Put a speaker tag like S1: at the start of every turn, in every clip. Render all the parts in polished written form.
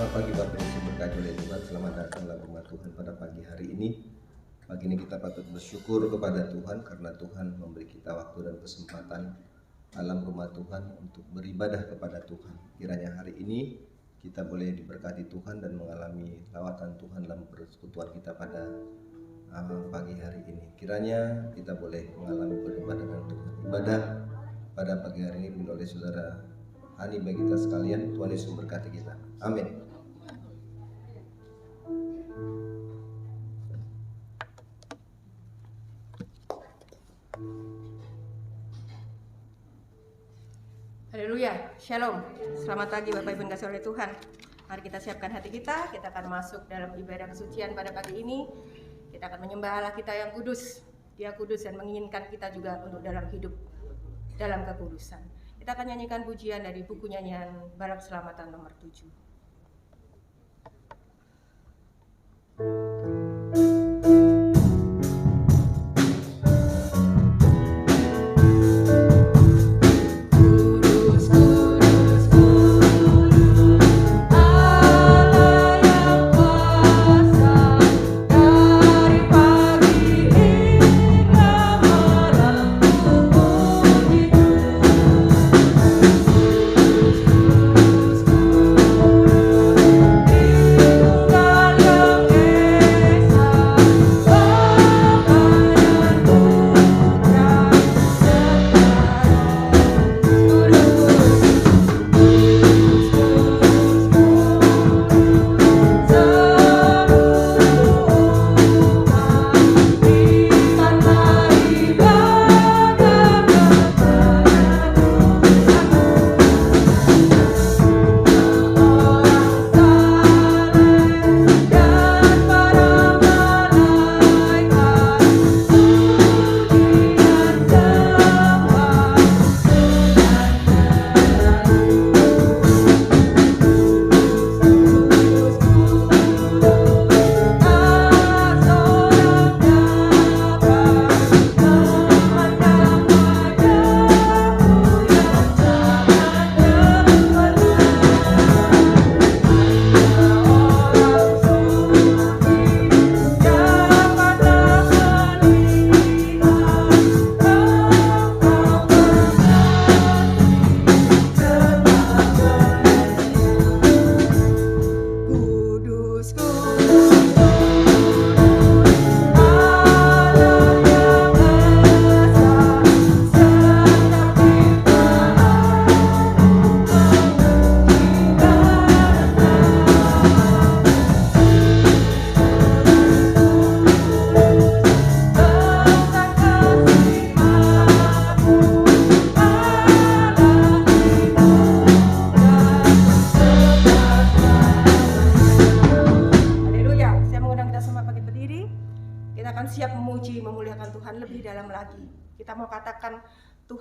S1: Selamat pagi Bapak Ibu berkati oleh Tuhan. Selamat datang dalam rumah Tuhan pada pagi hari ini. Pagi ini kita patut bersyukur kepada Tuhan karena Tuhan memberi kita waktu dan kesempatan dalam rumah Tuhan untuk beribadah kepada Tuhan. Kiranya hari ini kita boleh diberkati Tuhan dan mengalami lawatan Tuhan dalam persekutuan kita pada pagi hari ini. Kiranya kita boleh mengalami beribadah dengan Tuhan. Ibadah pada pagi hari ini dipimpin oleh saudara Hani bagi kita sekalian. Tuhan Yesus memberkati kita. Amin.
S2: Haleluya, Shalom. Selamat pagi Bapak Ibu yang dikasihi oleh Tuhan. Mari kita siapkan hati kita akan masuk dalam ibadah kesucian pada pagi ini. Kita akan menyembah Allah kita yang kudus. Dia kudus dan menginginkan kita juga untuk dalam hidup dalam kekudusan. Kita akan nyanyikan pujian dari buku nyanyian Barak Selamatan nomor 7.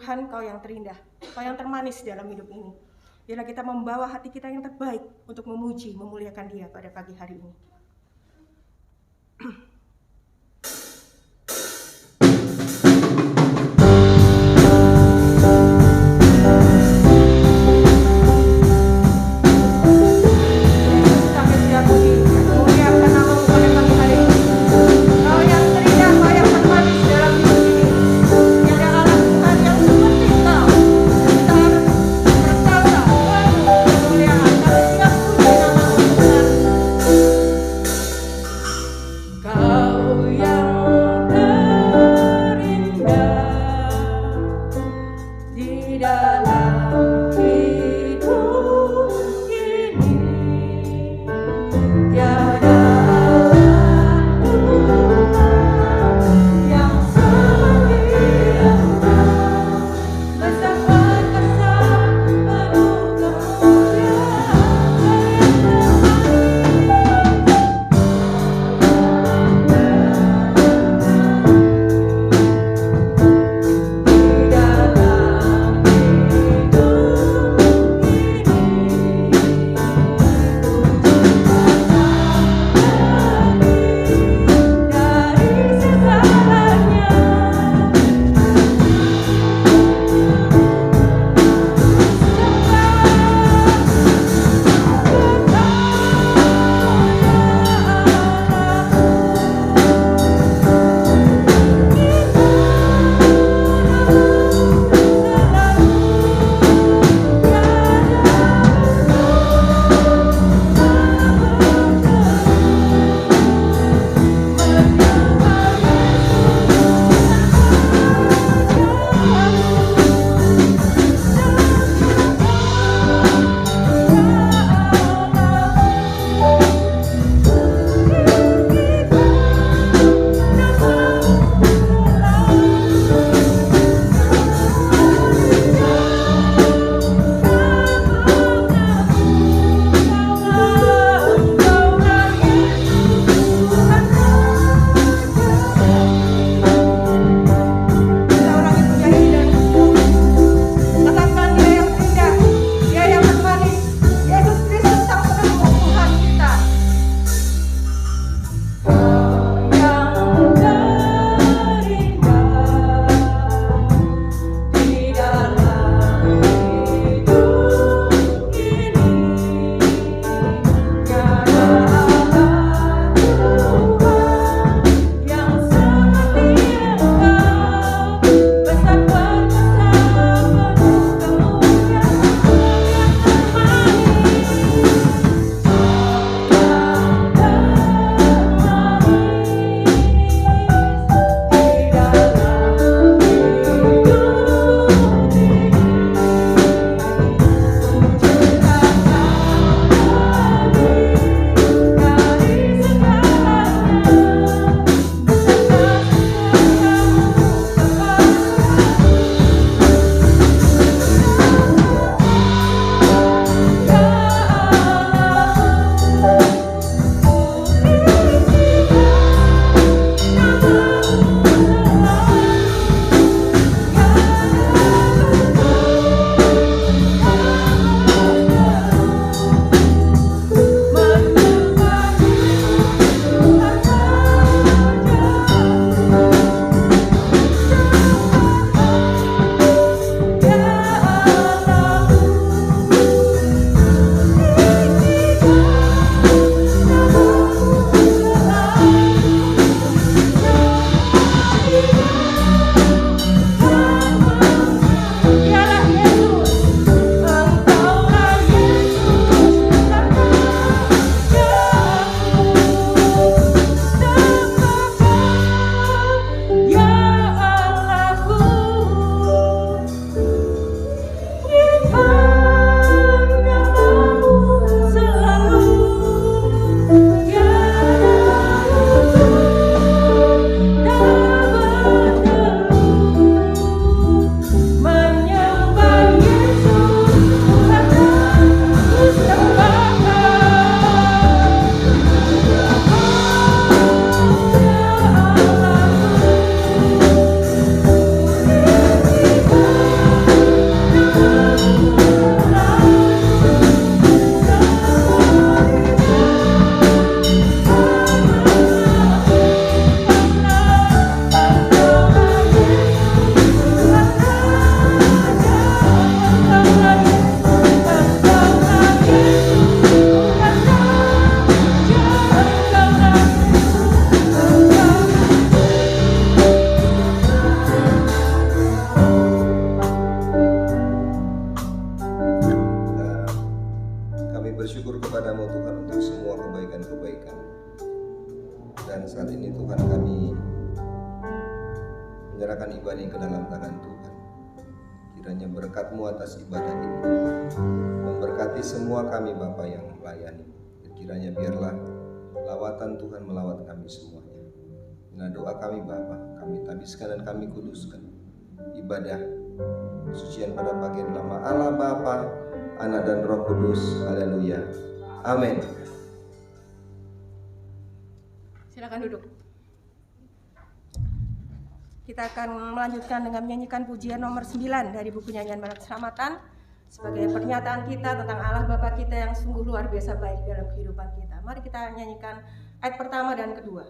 S2: Tuhan, Kau yang terindah, Kau yang termanis dalam hidup ini. Biarlah kita membawa hati kita yang terbaik untuk memuji, memuliakan Dia pada pagi hari ini.
S1: bersyukur kepadamu Tuhan untuk semua kebaikan-kebaikan. Dan saat ini Tuhan, kami menyerahkan ibadah ini ke dalam tangan Tuhan. Kiranya berkat-Mu atas ibadah ini memberkati semua kami Bapa yang melayani. Dan kiranya biarlah lawatan Tuhan melawat kami semuanya. Inilah doa kami Bapa, kami tabiskan dan kami kuduskan ibadah sucian pada pagi nama Allah Bapa, Anak dan Roh Kudus. Haleluya. Amin.
S2: Silakan duduk. Kita akan melanjutkan dengan menyanyikan pujian nomor 9 dari buku nyanyian Barak Keselamatan sebagai pernyataan kita tentang Allah Bapa kita yang sungguh luar biasa baik dalam kehidupan kita. Mari kita nyanyikan ayat pertama dan kedua.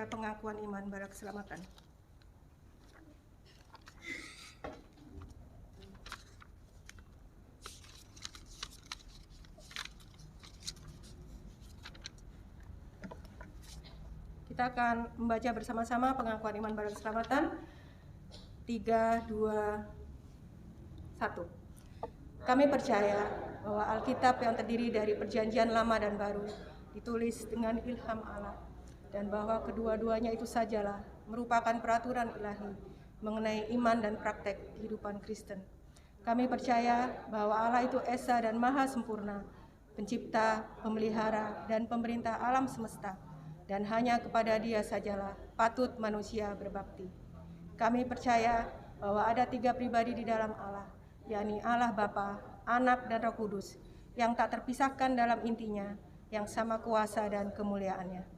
S2: Pengakuan iman bara keselamatan. Kita akan membaca bersama-sama pengakuan iman bara keselamatan. 3, 2, 1. Kami percaya bahwa Alkitab yang terdiri dari perjanjian lama dan baru ditulis dengan ilham Allah, dan bahwa kedua-duanya itu sajalah merupakan peraturan ilahi mengenai iman dan praktek kehidupan Kristen. Kami percaya bahwa Allah itu esa dan maha sempurna, pencipta, pemelihara, dan pemerintah alam semesta, dan hanya kepada Dia sajalah patut manusia berbakti. Kami percaya bahwa ada 3 pribadi di dalam Allah, yakni Allah Bapa, Anak, dan Roh Kudus, yang tak terpisahkan dalam intinya, yang sama kuasa dan kemuliaannya.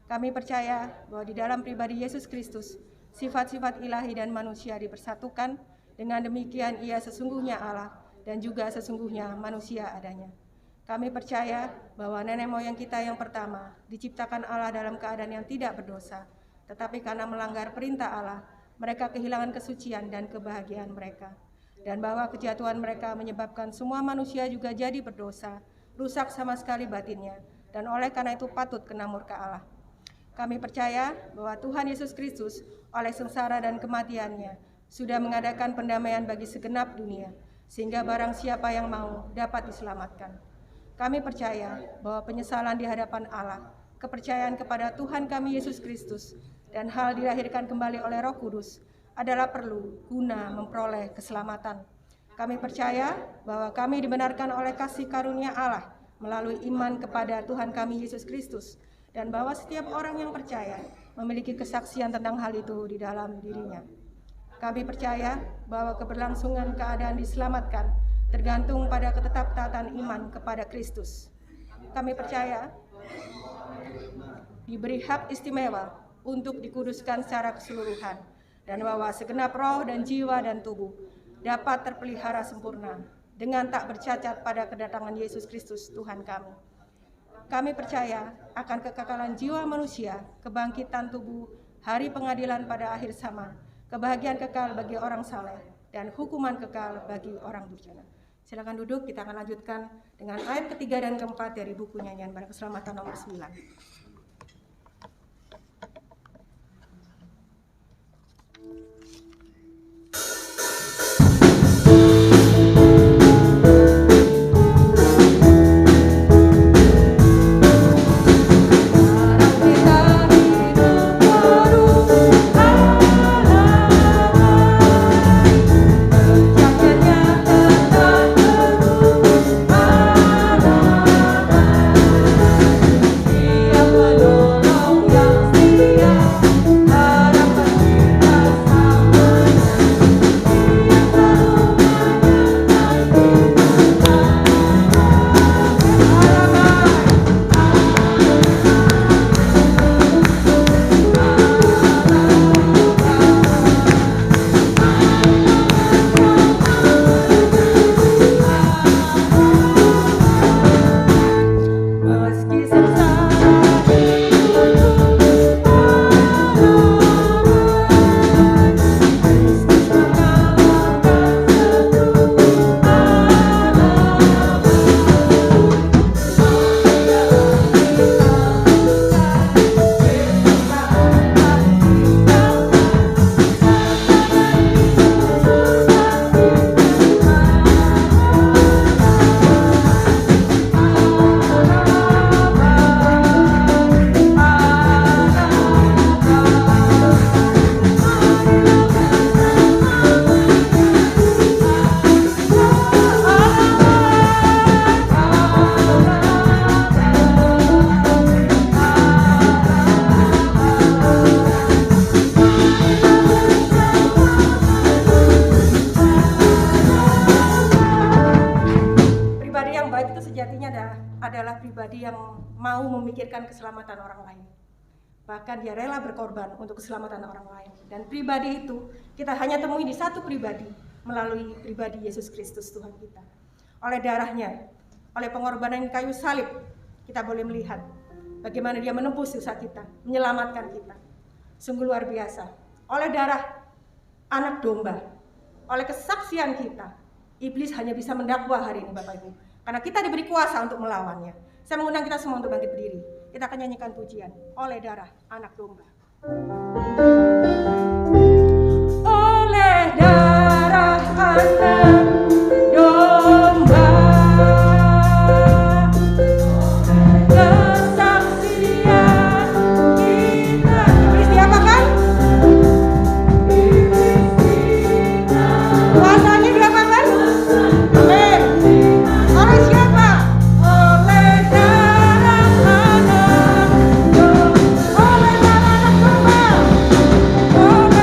S2: Kami percaya bahwa di dalam pribadi Yesus Kristus, sifat-sifat ilahi dan manusia dipersatukan, dengan demikian Ia sesungguhnya Allah dan juga sesungguhnya manusia adanya. Kami percaya bahwa nenek moyang kita yang pertama diciptakan Allah dalam keadaan yang tidak berdosa, tetapi karena melanggar perintah Allah, mereka kehilangan kesucian dan kebahagiaan mereka. Dan bahwa kejatuhan mereka menyebabkan semua manusia juga jadi berdosa, rusak sama sekali batinnya, dan oleh karena itu patut kena murka Allah. Kami percaya bahwa Tuhan Yesus Kristus oleh sengsara dan kematiannya sudah mengadakan pendamaian bagi segenap dunia, sehingga barang siapa yang mau dapat diselamatkan. Kami percaya bahwa penyesalan di hadapan Allah, kepercayaan kepada Tuhan kami Yesus Kristus, dan hal dilahirkan kembali oleh Roh Kudus adalah perlu guna memperoleh keselamatan. Kami percaya bahwa kami dibenarkan oleh kasih karunia Allah melalui iman kepada Tuhan kami Yesus Kristus, dan bahwa setiap orang yang percaya memiliki kesaksian tentang hal itu di dalam dirinya. Kami percaya bahwa keberlangsungan keadaan diselamatkan tergantung pada ketetaptaatan iman kepada Kristus. Kami percaya diberi hak istimewa untuk dikuduskan secara keseluruhan, dan bahwa segenap roh dan jiwa dan tubuh dapat terpelihara sempurna dengan tak bercacat pada kedatangan Yesus Kristus Tuhan kami. Kami percaya akan kekekalan jiwa manusia, kebangkitan tubuh, hari pengadilan pada akhir zaman, kebahagiaan kekal bagi orang saleh, dan hukuman kekal bagi orang durjana. Silakan duduk, kita akan lanjutkan dengan ayat ketiga dan keempat dari buku Nyanyian Bara Keselamatan nomor 9. Adalah pribadi yang mau memikirkan keselamatan orang lain. Bahkan dia rela berkorban untuk keselamatan orang lain. Dan pribadi itu kita hanya temui di satu pribadi, melalui pribadi Yesus Kristus Tuhan kita. Oleh darahnya, oleh pengorbanan kayu salib, kita boleh melihat bagaimana dia menembus dosa kita, menyelamatkan kita. Sungguh luar biasa. Oleh darah anak domba, oleh kesaksian kita, iblis hanya bisa mendakwa hari ini Bapak Ibu. Karena kita diberi kuasa untuk melawannya. Saya mengundang kita semua untuk bangkit berdiri. Kita akan nyanyikan pujian oleh darah anak domba. Oleh darah anak domba, kesaksian kita. Iblis diapakan? Kuasanya diapakan? Amin. Oleh siapa? Oleh darah anak domba. Oleh darah anak domba.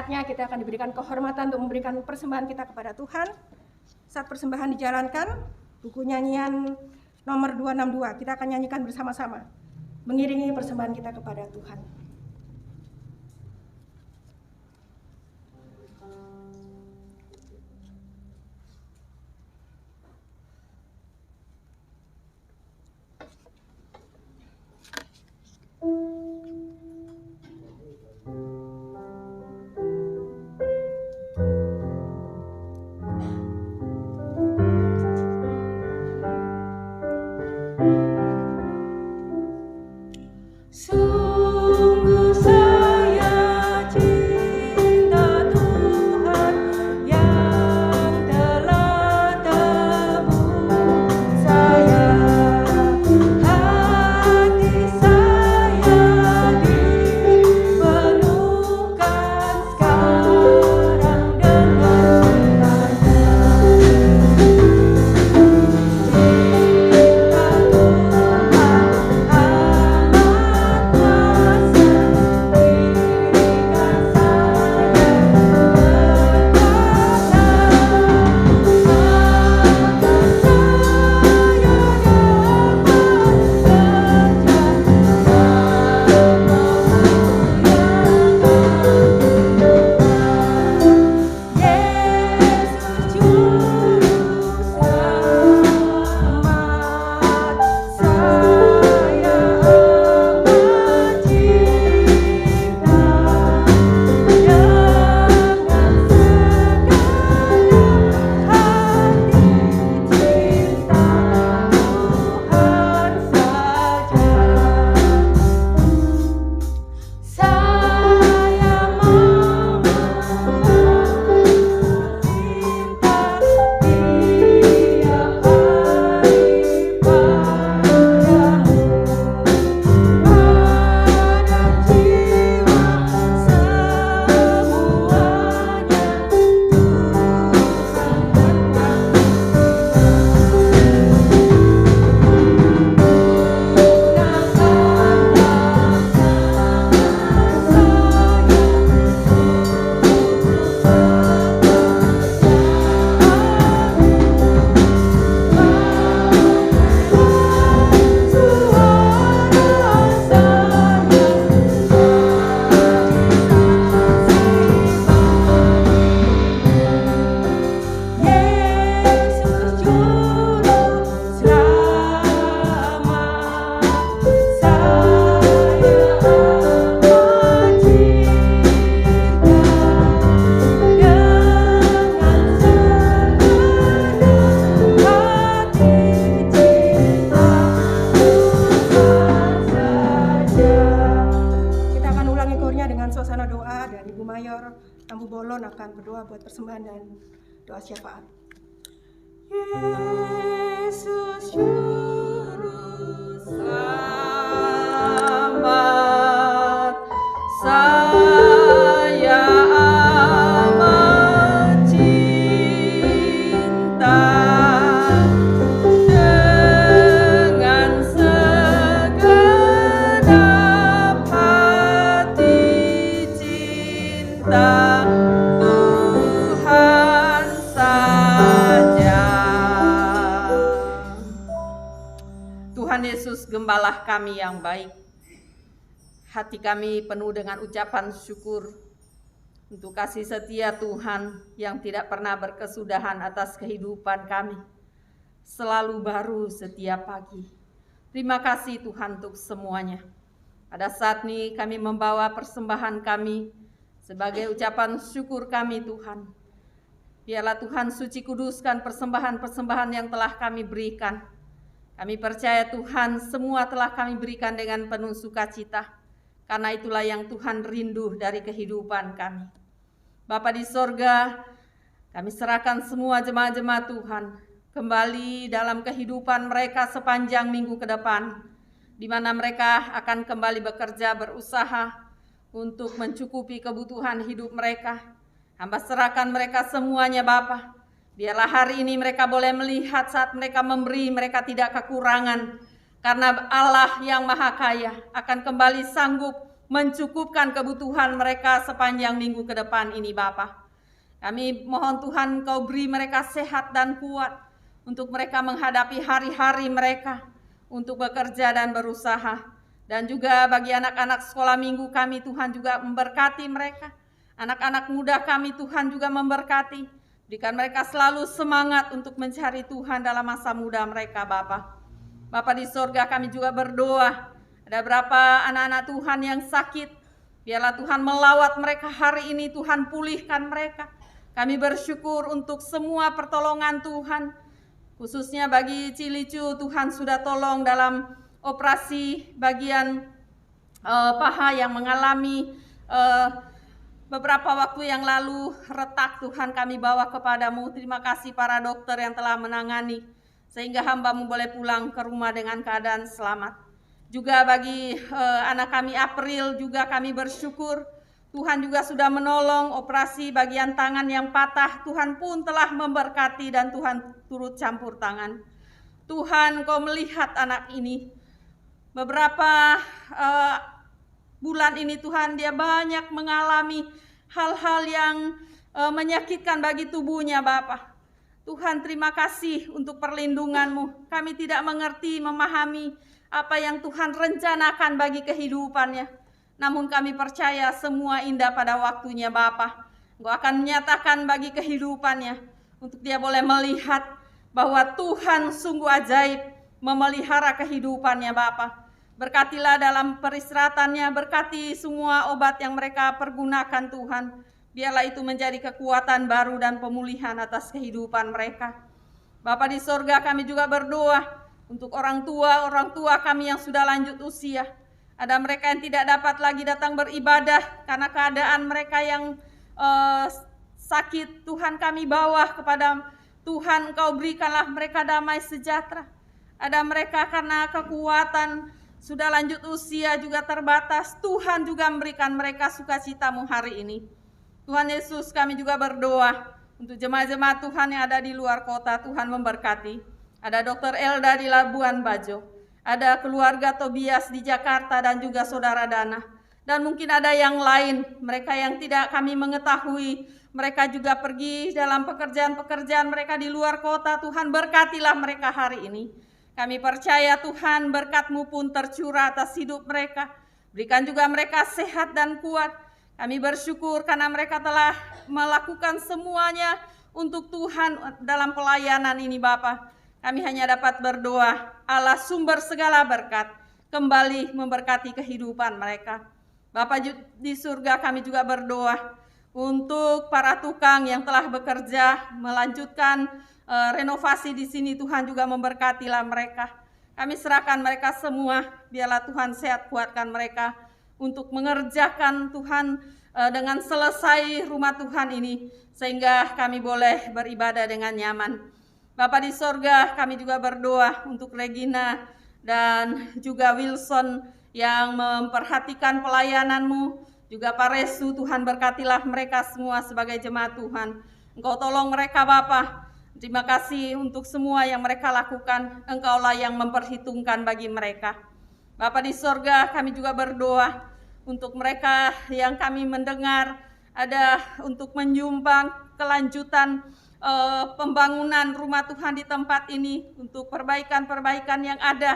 S2: saatnya kita akan diberikan kehormatan untuk memberikan persembahan kita kepada Tuhan. Saat persembahan dijalankan, buku nyanyian nomor 262, kita akan nyanyikan bersama-sama, mengiringi persembahan kita kepada Tuhan.
S3: Sungguh saya cinta Tuhan yang telah tebus saya, hati saya dipenuhkan sekarang dengan
S2: akan berdoa buat persembahan dan doa syafaat.
S3: Yesus Juru Selamat, saya amat cinta dengan segenap hati cinta Tuhan saja. Tuhan Yesus, Gembala kami yang baik, hati kami penuh dengan ucapan syukur untuk kasih setia Tuhan yang tidak pernah berkesudahan atas kehidupan kami, selalu baru setiap pagi. Terima kasih Tuhan untuk semuanya. Pada saat ini kami membawa persembahan kami sebagai ucapan syukur kami Tuhan. Biarlah Tuhan suci kuduskan persembahan-persembahan yang telah kami berikan. Kami percaya Tuhan semua telah kami berikan dengan penuh sukacita, karena itulah yang Tuhan rindu dari kehidupan kami. Bapa di sorga, kami serahkan semua jemaat-jemaat Tuhan kembali dalam kehidupan mereka sepanjang minggu ke depan, di mana mereka akan kembali bekerja, berusaha untuk mencukupi kebutuhan hidup mereka. Hamba serahkan mereka semuanya Bapa. Biarlah hari ini mereka boleh melihat saat mereka memberi, mereka tidak kekurangan. Karena Allah yang Maha Kaya akan kembali sanggup mencukupkan kebutuhan mereka sepanjang minggu ke depan ini Bapa. Kami mohon Tuhan Kau beri mereka sehat dan kuat untuk mereka menghadapi hari-hari mereka untuk bekerja dan berusaha. Dan juga bagi anak-anak sekolah minggu kami Tuhan juga memberkati mereka. Anak-anak muda kami Tuhan juga memberkati. Berikan mereka selalu semangat untuk mencari Tuhan dalam masa muda mereka Bapa. Bapa di sorga kami juga berdoa. Ada berapa anak-anak Tuhan yang sakit. Biarlah Tuhan melawat mereka hari ini, Tuhan pulihkan mereka. Kami bersyukur untuk semua pertolongan Tuhan. Khususnya bagi Cilicu, Tuhan sudah tolong dalam operasi bagian paha yang mengalami beberapa waktu yang lalu retak. Tuhan kami bawa kepadamu. Terima kasih para dokter yang telah menangani. Sehingga hamba-Mu boleh pulang ke rumah dengan keadaan selamat. Juga bagi anak kami April juga kami bersyukur. Tuhan juga sudah menolong operasi bagian tangan yang patah. Tuhan pun telah memberkati dan Tuhan turut campur tangan. Tuhan Kau melihat anak ini. Beberapa bulan ini Tuhan dia banyak mengalami hal-hal yang menyakitkan bagi tubuhnya Bapa. Tuhan terima kasih untuk perlindungan-Mu. Kami tidak mengerti, memahami apa yang Tuhan rencanakan bagi kehidupannya. Namun kami percaya semua indah pada waktunya Bapa. Engkau akan menyatakan bagi kehidupannya. Untuk dia boleh melihat bahwa Tuhan sungguh ajaib memelihara kehidupannya Bapa. Berkatilah dalam peristirahatannya, berkati semua obat yang mereka pergunakan Tuhan. Biarlah itu menjadi kekuatan baru dan pemulihan atas kehidupan mereka. Bapa di sorga kami juga berdoa untuk orang tua kami yang sudah lanjut usia. Ada mereka yang tidak dapat lagi datang beribadah karena keadaan mereka yang sakit. Tuhan kami bawa kepada Tuhan, Engkau berikanlah mereka damai sejahtera. Ada mereka karena kekuatan sudah lanjut usia juga terbatas. Tuhan juga memberikan mereka sukacita-Mu hari ini. Tuhan Yesus kami juga berdoa untuk jemaat-jemaat Tuhan yang ada di luar kota. Tuhan memberkati. Ada Dr. Elda di Labuan Bajo. Ada keluarga Tobias di Jakarta dan juga saudara Dana. Dan mungkin ada yang lain, mereka yang tidak kami mengetahui. Mereka juga pergi dalam pekerjaan-pekerjaan mereka di luar kota. Tuhan berkatilah mereka hari ini. Kami percaya Tuhan berkat-Mu pun tercurah atas hidup mereka. Berikan juga mereka sehat dan kuat. Kami bersyukur karena mereka telah melakukan semuanya untuk Tuhan dalam pelayanan ini Bapa. Kami hanya dapat berdoa, Allah sumber segala berkat, kembali memberkati kehidupan mereka. Bapa di surga kami juga berdoa untuk para tukang yang telah bekerja, melanjutkan renovasi di sini. Tuhan juga memberkatilah mereka. Kami serahkan mereka semua, biarlah Tuhan sehat kuatkan mereka untuk mengerjakan Tuhan dengan selesai rumah Tuhan ini. Sehingga kami boleh beribadah dengan nyaman. Bapa di sorga kami juga berdoa untuk Regina dan juga Wilson yang memperhatikan pelayanan-Mu. Juga Pak Resu, Tuhan berkatilah mereka semua sebagai jemaat Tuhan. Engkau tolong mereka Bapa. Terima kasih untuk semua yang mereka lakukan. Engkaulah yang memperhitungkan bagi mereka. Bapa di sorga kami juga berdoa untuk mereka yang kami mendengar ada untuk menyumbang kelanjutan pembangunan rumah Tuhan di tempat ini untuk perbaikan-perbaikan yang ada.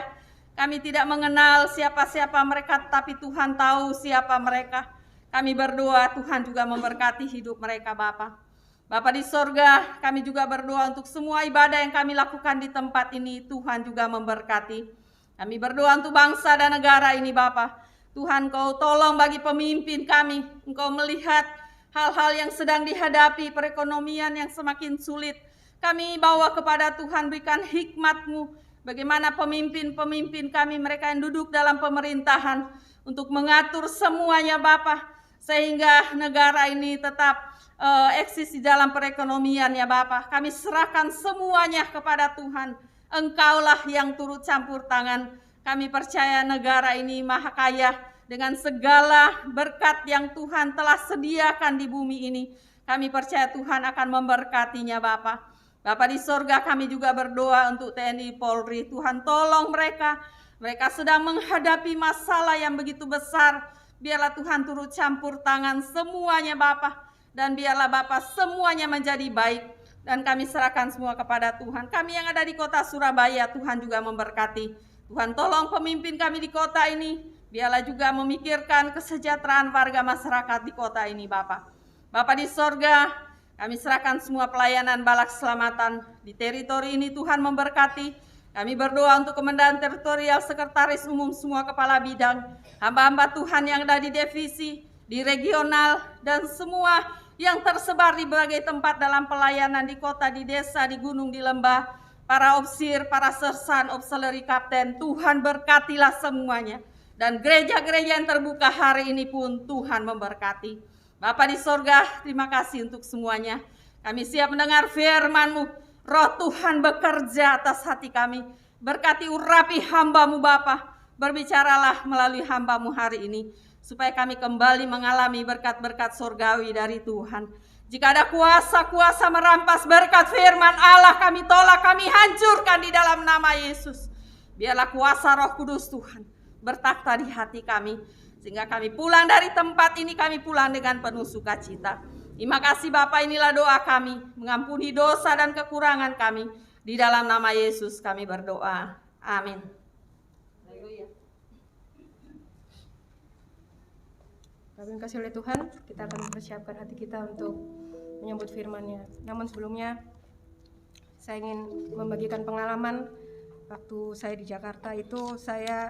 S3: Kami tidak mengenal siapa-siapa mereka, tapi Tuhan tahu siapa mereka. Kami berdoa Tuhan juga memberkati hidup mereka Bapa. Bapa di sorga kami juga berdoa untuk semua ibadah yang kami lakukan di tempat ini. Tuhan juga memberkati. Kami berdoa untuk bangsa dan negara ini Bapa. Tuhan Kau tolong bagi pemimpin kami. Engkau melihat hal-hal yang sedang dihadapi, perekonomian yang semakin sulit. Kami bawa kepada Tuhan, berikan hikmat-Mu. Bagaimana pemimpin-pemimpin kami, mereka yang duduk dalam pemerintahan, untuk mengatur semuanya Bapa. Sehingga negara ini tetap eksis di dalam perekonomian ya Bapa. Kami serahkan semuanya kepada Tuhan. Engkaulah yang turut campur tangan. Kami percaya negara ini maha kaya dengan segala berkat yang Tuhan telah sediakan di bumi ini. Kami percaya Tuhan akan memberkatinya Bapa. Bapa di sorga kami juga berdoa untuk TNI Polri. Tuhan tolong mereka. Mereka sedang menghadapi masalah yang begitu besar. Biarlah Tuhan turut campur tangan semuanya Bapa, dan biarlah Bapa semuanya menjadi baik. Dan kami serahkan semua kepada Tuhan. Kami yang ada di kota Surabaya, Tuhan juga memberkati. Tuhan tolong pemimpin kami di kota ini, biarlah juga memikirkan kesejahteraan warga masyarakat di kota ini Bapa. Bapa di sorga, kami serahkan semua pelayanan balak keselamatan di teritori ini, Tuhan memberkati. Kami berdoa untuk Komandan Teritorial, Sekretaris Umum, semua kepala bidang, hamba-hamba Tuhan yang ada di divisi, di regional, dan semua yang tersebar di berbagai tempat dalam pelayanan di kota, di desa, di gunung, di lembah, para opsir, para sersan, auxiliary kapten, Tuhan berkatilah semuanya. Dan gereja-gereja yang terbuka hari ini pun Tuhan memberkati. Bapa di sorga, terima kasih untuk semuanya. Kami siap mendengar firman-Mu. Roh Tuhan bekerja atas hati kami. Berkati urapi hamba-Mu Bapa. Berbicaralah melalui hamba-Mu hari ini, supaya kami kembali mengalami berkat-berkat surgawi dari Tuhan. Jika ada kuasa-kuasa merampas berkat firman Allah, kami tolak, kami hancurkan di dalam nama Yesus. Biarlah kuasa Roh Kudus Tuhan bertakhta di hati kami, sehingga kami pulang dari tempat ini, kami pulang dengan penuh sukacita. Terima kasih Bapa, inilah doa kami, mengampuni dosa dan kekurangan kami. Di dalam nama Yesus kami berdoa. Amin.
S2: Kami kasih oleh Tuhan, kita akan mempersiapkan hati kita untuk menyambut firman-Nya. Namun sebelumnya, saya ingin membagikan pengalaman waktu saya di Jakarta itu. Saya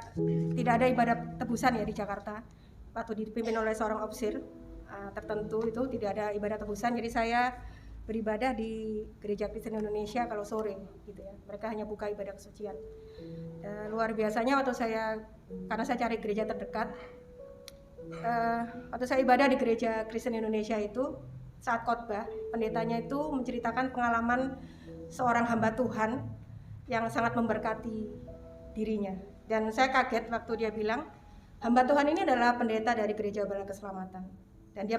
S2: tidak ada ibadah tebusan ya di Jakarta. Waktu dipimpin oleh seorang opsir tertentu itu tidak ada ibadah tebusan. Jadi saya beribadah di Gereja Kristen Indonesia kalau sore gitu ya. Mereka hanya buka ibadah kesucian. Luar biasanya waktu saya, karena saya cari gereja terdekat, waktu saya ibadah di Gereja Kristen Indonesia itu, saat khotbah pendetanya itu menceritakan pengalaman seorang hamba Tuhan yang sangat memberkati dirinya. Dan saya kaget waktu dia bilang hamba Tuhan ini adalah pendeta dari Gereja Bala Keselamatan. Dan dia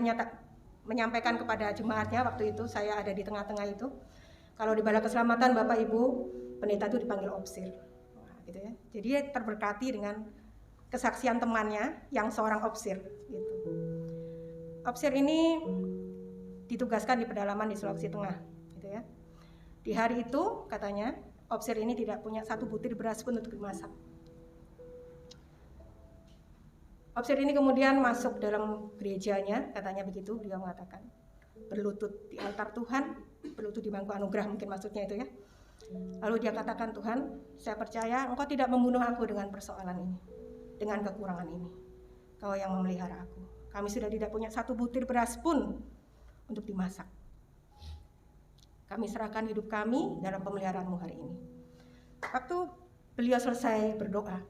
S2: menyampaikan kepada jemaatnya waktu itu, saya ada di tengah-tengah itu, kalau di Bala Keselamatan Bapak Ibu pendeta itu dipanggil opsir. Nah, gitu ya. Jadi dia terberkati dengan kesaksian temannya yang seorang opsir gitu. Opsir ini ditugaskan di pedalaman di Sulawesi Tengah gitu ya. Di hari itu katanya opsir ini tidak punya satu butir beras pun untuk dimasak. Opsir ini kemudian masuk dalam gerejanya, katanya begitu, dia mengatakan berlutut di altar Tuhan, berlutut di bangku anugerah, mungkin maksudnya itu ya. Lalu dia katakan, Tuhan, saya percaya Engkau tidak membunuh aku dengan persoalan ini, dengan kekurangan ini. Kau yang memelihara aku. Kami sudah tidak punya satu butir beras pun untuk dimasak. Kami serahkan hidup kami dalam pemeliharaan-Mu hari ini. Waktu beliau selesai berdoa,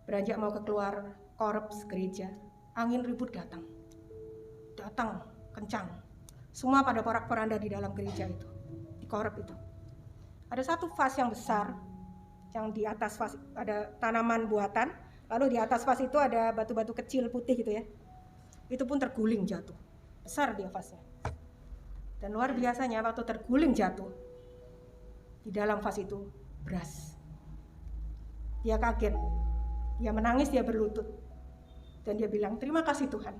S2: beranjak mau keluar korps gereja, angin ribut datang kencang. Semua pada porak-poranda di dalam gereja itu, di korps itu. Ada satu vas yang besar, yang di atas vas ada tanaman buatan, lalu di atas vas itu ada batu-batu kecil putih gitu ya. Itu pun terguling jatuh, besar dia vasnya. Dan luar biasanya waktu terguling jatuh, di dalam vas itu beras. Dia kaget. Dia menangis, dia berlutut. Dan dia bilang, terima kasih Tuhan.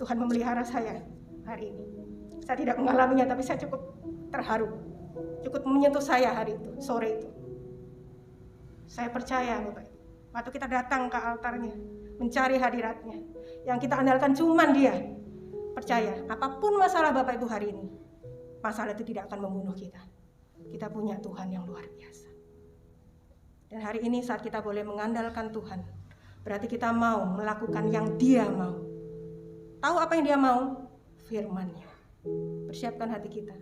S2: Tuhan memelihara saya hari ini. Saya tidak mengalaminya, tapi saya cukup terharu. Cukup menyentuh saya hari itu, sore itu. Saya percaya Bapak. Waktu kita datang ke altarnya, mencari hadiratnya, yang kita andalkan cuma dia. Percaya, apapun masalah Bapak Ibu hari ini, masalah itu tidak akan membunuh kita. Kita punya Tuhan yang luar biasa. Dan hari ini saat kita boleh mengandalkan Tuhan, berarti kita mau melakukan yang Dia mau. Tahu apa yang Dia mau? Firman-Nya. Persiapkan hati kita.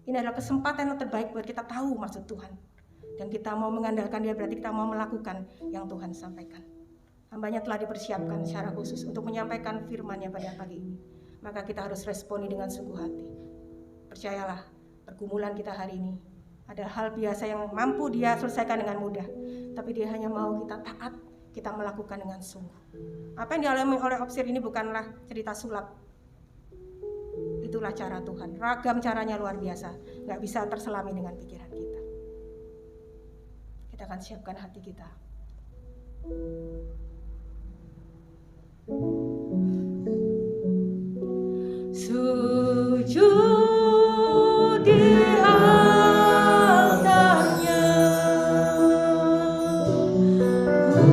S2: Ini adalah kesempatan yang terbaik buat kita tahu maksud Tuhan. Dan kita mau mengandalkan Dia, berarti kita mau melakukan yang Tuhan sampaikan. Hambanya telah dipersiapkan secara khusus untuk menyampaikan firman-Nya pada pagi ini. Maka kita harus responi dengan sungguh hati. Percayalah, pergumulan kita hari ini ada hal biasa yang mampu Dia selesaikan dengan mudah. Tapi Dia hanya mau kita taat, kita melakukan dengan sungguh. Apa yang dialami oleh opsir ini bukanlah cerita sulap. Itulah cara Tuhan. Ragam caranya luar biasa. Gak bisa terselami dengan pikiran kita. Kita akan siapkan hati kita. Sujud di altarnya, ku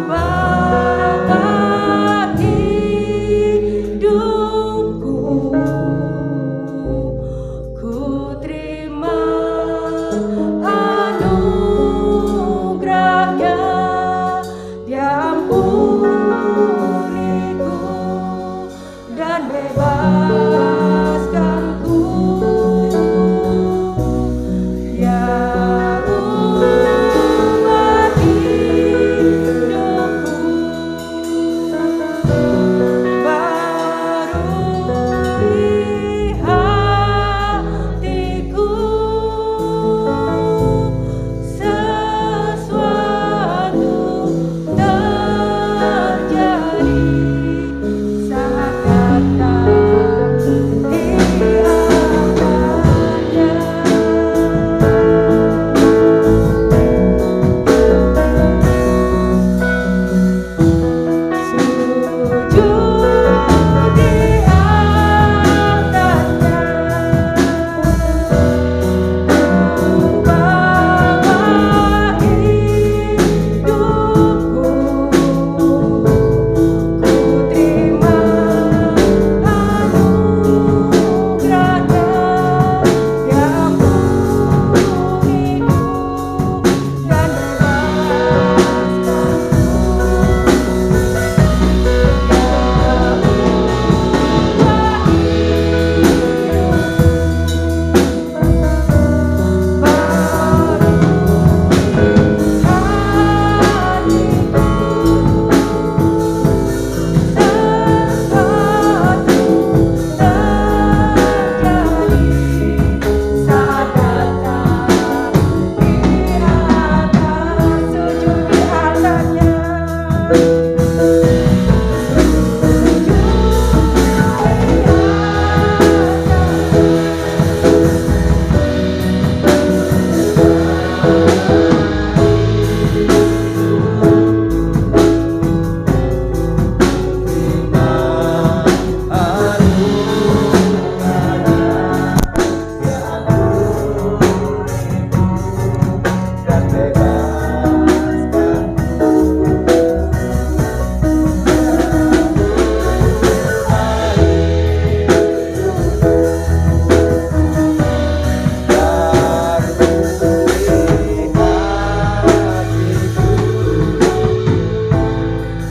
S2: bawa hidupku, ku terima anugerahnya, Dia ampuniku dan bebaskanku. Dia ubah hidupku, barui hatiku, sesuatu terjadi saat datang di hadapannya. Sujud di altarnya, ku bawa hidupku, ku terima anugerahnya, Dia ampuniku dan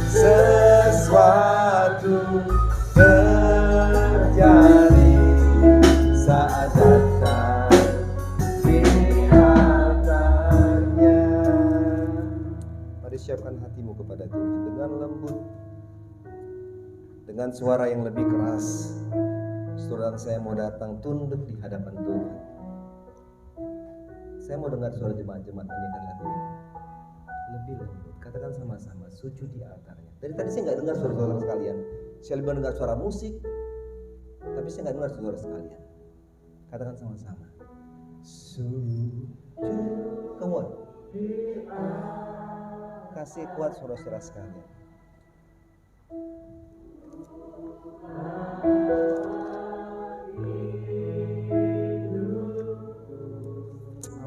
S1: sesuatu terjadi saat datang di altarnya. Mari siapkan hatimu kepada Tuhan dengan lembut, dengan suara yang lebih keras. Saudara, saya mau datang tunduk di hadapan Tuhan. Saya mau dengar suara jemaat-jemaat nyanyikan lagu ini lebih lembut. Katakan sama-sama, sujud di altarnya. Dari tadi saya nggak dengar suara-suara sekalian. Saya lebih dengar suara musik, tapi saya nggak dengar suara sekalian. Katakan sama-sama, sujud. Come on. Kasih kuat suara-suara sekalian.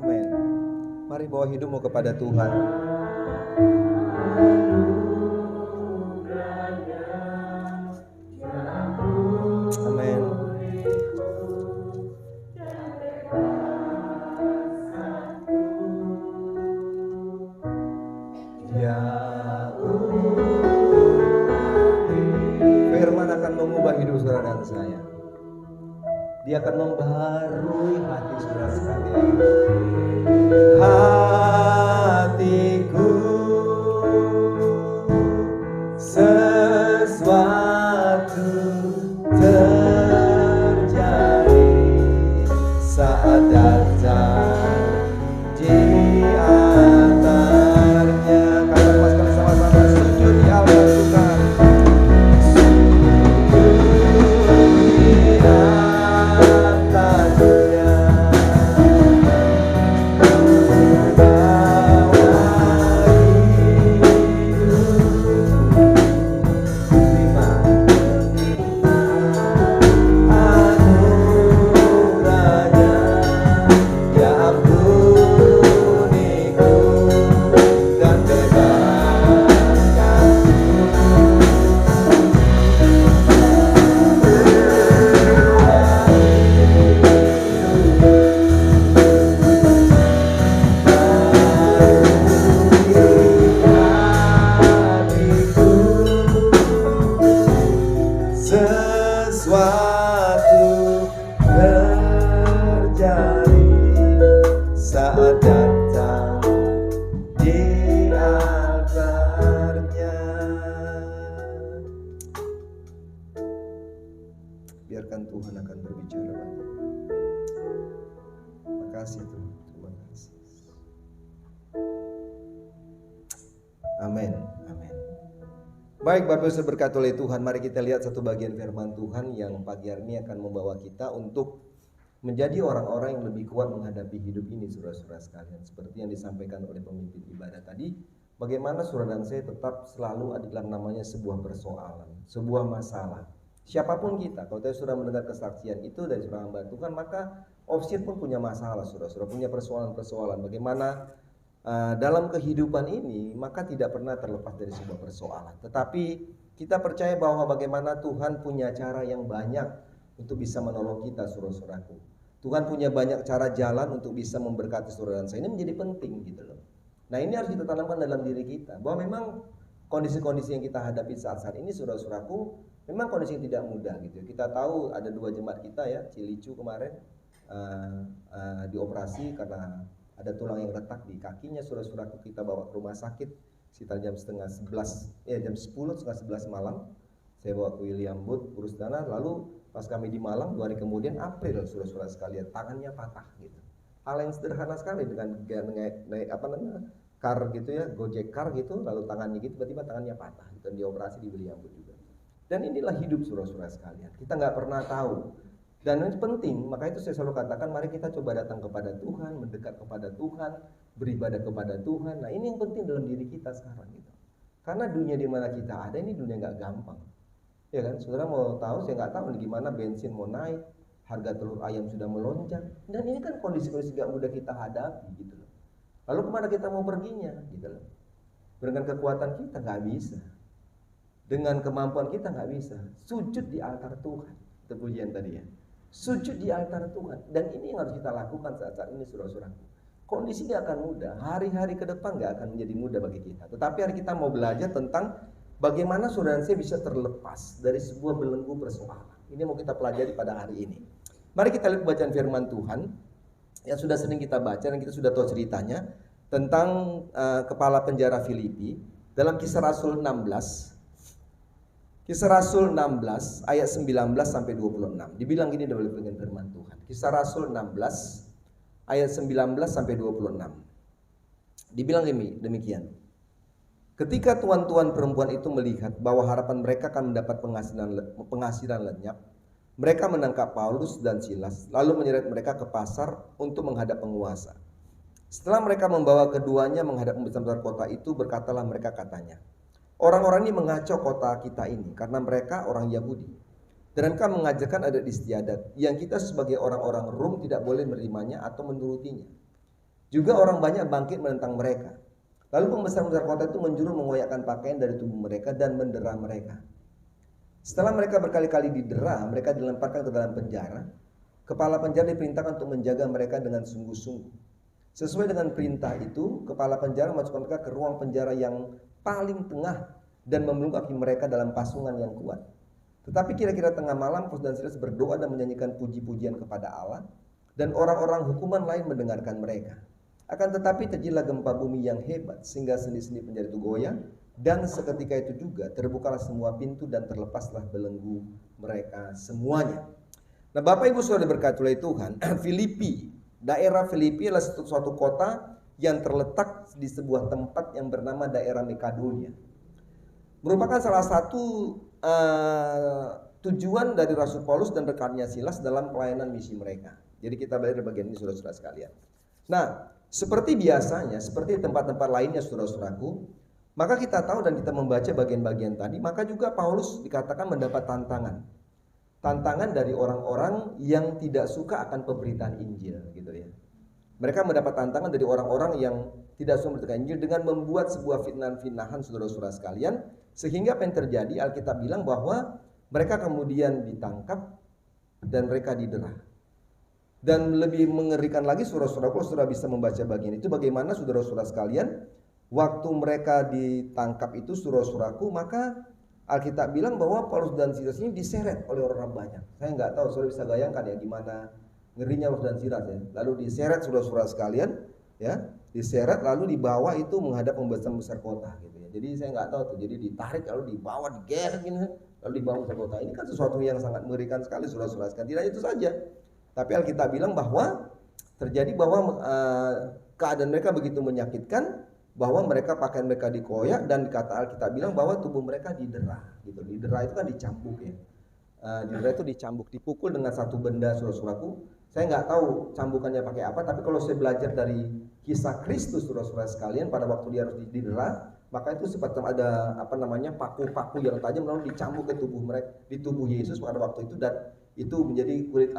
S1: Amin. Mari bawa hidupmu kepada Tuhan. Amin. Dia firman akan mengubah hidup saudara dan saya. Dia akan membaharui hati saudara sekalian. Hatiku sesuatu terjadi saat datang di altarnya. Katakan sekali sama-sama, sujud di altar Tuhan. Sujud di altarnya. Tuhan akan berbicara lagi. Terima kasih Tuhan, terima kasih. Amin, amin. Baik Bapak Ibu berkati oleh Tuhan, mari kita lihat satu bagian firman Tuhan yang pagi hari ini akan membawa kita untuk menjadi orang-orang yang lebih kuat menghadapi hidup ini, saudara-saudara sekalian. Seperti yang disampaikan oleh pemimpin ibadah tadi, bagaimana saudara dan saya tetap selalu ada dalam namanya sebuah persoalan, sebuah masalah. Siapapun kita, kalau kita sudah mendengar kesaksian itu dari seorang hamba Tuhan, maka offsite pun punya masalah, saudara-saudara, punya persoalan-persoalan. Bagaimana dalam kehidupan ini, maka tidak pernah terlepas dari sebuah persoalan. Tetapi kita percaya bahwa bagaimana Tuhan punya cara yang banyak untuk bisa menolong kita, saudara-saudaraku. Tuhan punya banyak cara jalan untuk bisa memberkati saudara dan saya. Ini menjadi penting gitu loh. Nah ini harus kita tanamkan dalam diri kita, bahwa memang kondisi-kondisi yang kita hadapi saat-saat ini, saudara-saudaraku, memang kondisi yang tidak mudah gitu. Kita tahu ada 2 jemaat kita ya, Cilicu kemarin dioperasi karena ada tulang yang retak di kakinya, saudara-saudaraku. Kita bawa ke rumah sakit sekitar jam 10:30, jam 10 setengah 11 malam. Saya bawa ke William Booth, urus dana, lalu pas kami di Malang 2 hari kemudian, April, saudara-saudara sekalian, tangannya patah gitu. Hal yang sederhana sekali dengan naik car gitu ya, Gojek car gitu, lalu tangannya gitu, tiba-tiba tangannya patah gitu, dan dioperasi di William Booth juga. Dan inilah hidup saudara-saudara sekalian, kita nggak pernah tahu. Dan ini penting, maka itu saya selalu katakan, mari kita coba datang kepada Tuhan, mendekat kepada Tuhan, beribadah kepada Tuhan. Nah ini yang penting dalam diri kita sekarang gitu. Karena dunia di mana kita ada ini dunia nggak gampang. Ya kan, saudara mau tahu, saya nggak tahu nih gimana bensin mau naik, harga telur ayam sudah melonjak, dan ini kan kondisi-kondisi nggak mudah kita hadapi gitu loh. Lalu kemana kita mau perginya gitu loh? Dengan kekuatan kita nggak bisa, dengan kemampuan kita nggak bisa. Sujud di altar Tuhan, itu pujian tadi ya. Sujud di altar Tuhan, dan ini yang harus kita lakukan saat-saat ini, saudara-saudara. Kondisi nggak akan mudah, hari-hari ke depan nggak akan menjadi mudah bagi kita. Tetapi hari kita mau belajar tentang bagaimana saudara dan saya bisa terlepas dari sebuah belenggu persoalan. Ini mau kita pelajari pada hari ini. Mari kita lihat bacaan firman Tuhan yang sudah sering kita baca dan kita sudah tahu ceritanya tentang kepala penjara Filipi dalam Kisah Rasul 16. Kisah Rasul 16 ayat 19 sampai 26. Dibilang gini dalam firman Tuhan. Kisah Rasul 16 ayat 19 sampai 26. Dibilang demikian. Ketika tuan-tuan perempuan itu melihat bahwa harapan mereka akan mendapat penghasilan lenyap, mereka menangkap Paulus dan Silas, lalu menyeret mereka ke pasar untuk menghadap penguasa. Setelah mereka membawa keduanya menghadap pembesar kota itu, berkatalah mereka katanya, orang-orang ini mengacau kota kita ini karena mereka orang Yahudi. Dan mereka mengajarkan adat istiadat yang kita sebagai orang-orang Rom tidak boleh menerimanya atau menurutinya. Juga orang banyak bangkit menentang mereka. Lalu pembesar-pembesar kota itu menjuru mengoyakkan pakaian dari tubuh mereka dan mendera mereka. Setelah mereka berkali-kali didera, mereka dilemparkan ke dalam penjara. Kepala penjara diperintahkan untuk menjaga mereka dengan sungguh-sungguh. Sesuai dengan perintah itu, kepala penjara memasukkan mereka ke ruang penjara yang paling tengah dan memeluk kaki mereka dalam pasungan yang kuat. Tetapi kira-kira tengah malam, Paulus dan Silas berdoa dan menyanyikan puji-pujian kepada Allah, dan orang-orang hukuman lain mendengarkan mereka. Akan tetapi terjadilah gempa bumi yang hebat sehingga sendi-sendi penjara itu goyang, dan seketika itu juga terbukalah semua pintu dan terlepaslah belenggu mereka semuanya. Nah, Bapak Ibu Saudara diberkati oleh Tuhan, Filipi, daerah Filipi adalah suatu kota yang terletak di sebuah tempat yang bernama daerah Makedonia. Merupakan salah satu tujuan dari Rasul Paulus dan rekannya Silas dalam pelayanan misi mereka. Jadi kita belajar bagian ini saudara-saudara sekalian. Nah, seperti biasanya, seperti tempat-tempat lainnya saudara-saudaraku, maka kita tahu dan kita membaca bagian-bagian tadi, maka juga Paulus dikatakan mendapat tantangan. Tantangan dari orang-orang yang tidak suka akan pemberitaan Injil gitu ya. Mereka mendapat tantangan dari orang-orang yang tidak suka memberitakan Injil dengan membuat sebuah fitnah-fitnahan saudara-saudara sekalian, sehingga apa yang terjadi, Alkitab bilang bahwa mereka kemudian ditangkap dan mereka didera. Dan lebih mengerikan lagi saudara-saudara, kalau saudara bisa membaca bagian itu, bagaimana saudara-saudara sekalian waktu mereka ditangkap itu saudara-saudaraku, maka Alkitab bilang bahwa Paulus dan Silas ini diseret oleh orang banyak. Saya nggak tahu, saudara bisa bayangkan ya gimana ngerinya Paulus dan Silas ya. Lalu diseret saudara-saudara sekalian, ya, diseret lalu dibawa itu menghadap pembesar kota gitu ya. Jadi saya nggak tahu tuh, jadi ditarik lalu dibawa, digeret gini, lalu dibawa pembesar kota. Ini kan sesuatu yang sangat mengerikan sekali, saudara-saudara sekalian. Tidak itu saja, tapi Alkitab bilang bahwa terjadi bahwa keadaan mereka begitu menyakitkan, bahwa mereka pakaian mereka dikoyak, dan kata Alkitab bilang bahwa tubuh mereka didera gitu. Didera itu kan dicambuk ya. Didera itu dicambuk, dipukul dengan satu benda, saudara-saudaraku. Saya nggak tahu cambukannya pakai apa, tapi kalau saya belajar dari kisah Kristus, saudara-saudara sekalian, pada waktu dia harus didera, maka itu seperti ada paku-paku yang tajam lalu dicambuk ke tubuh mereka, di tubuh Yesus pada waktu itu, dan itu menjadi kulit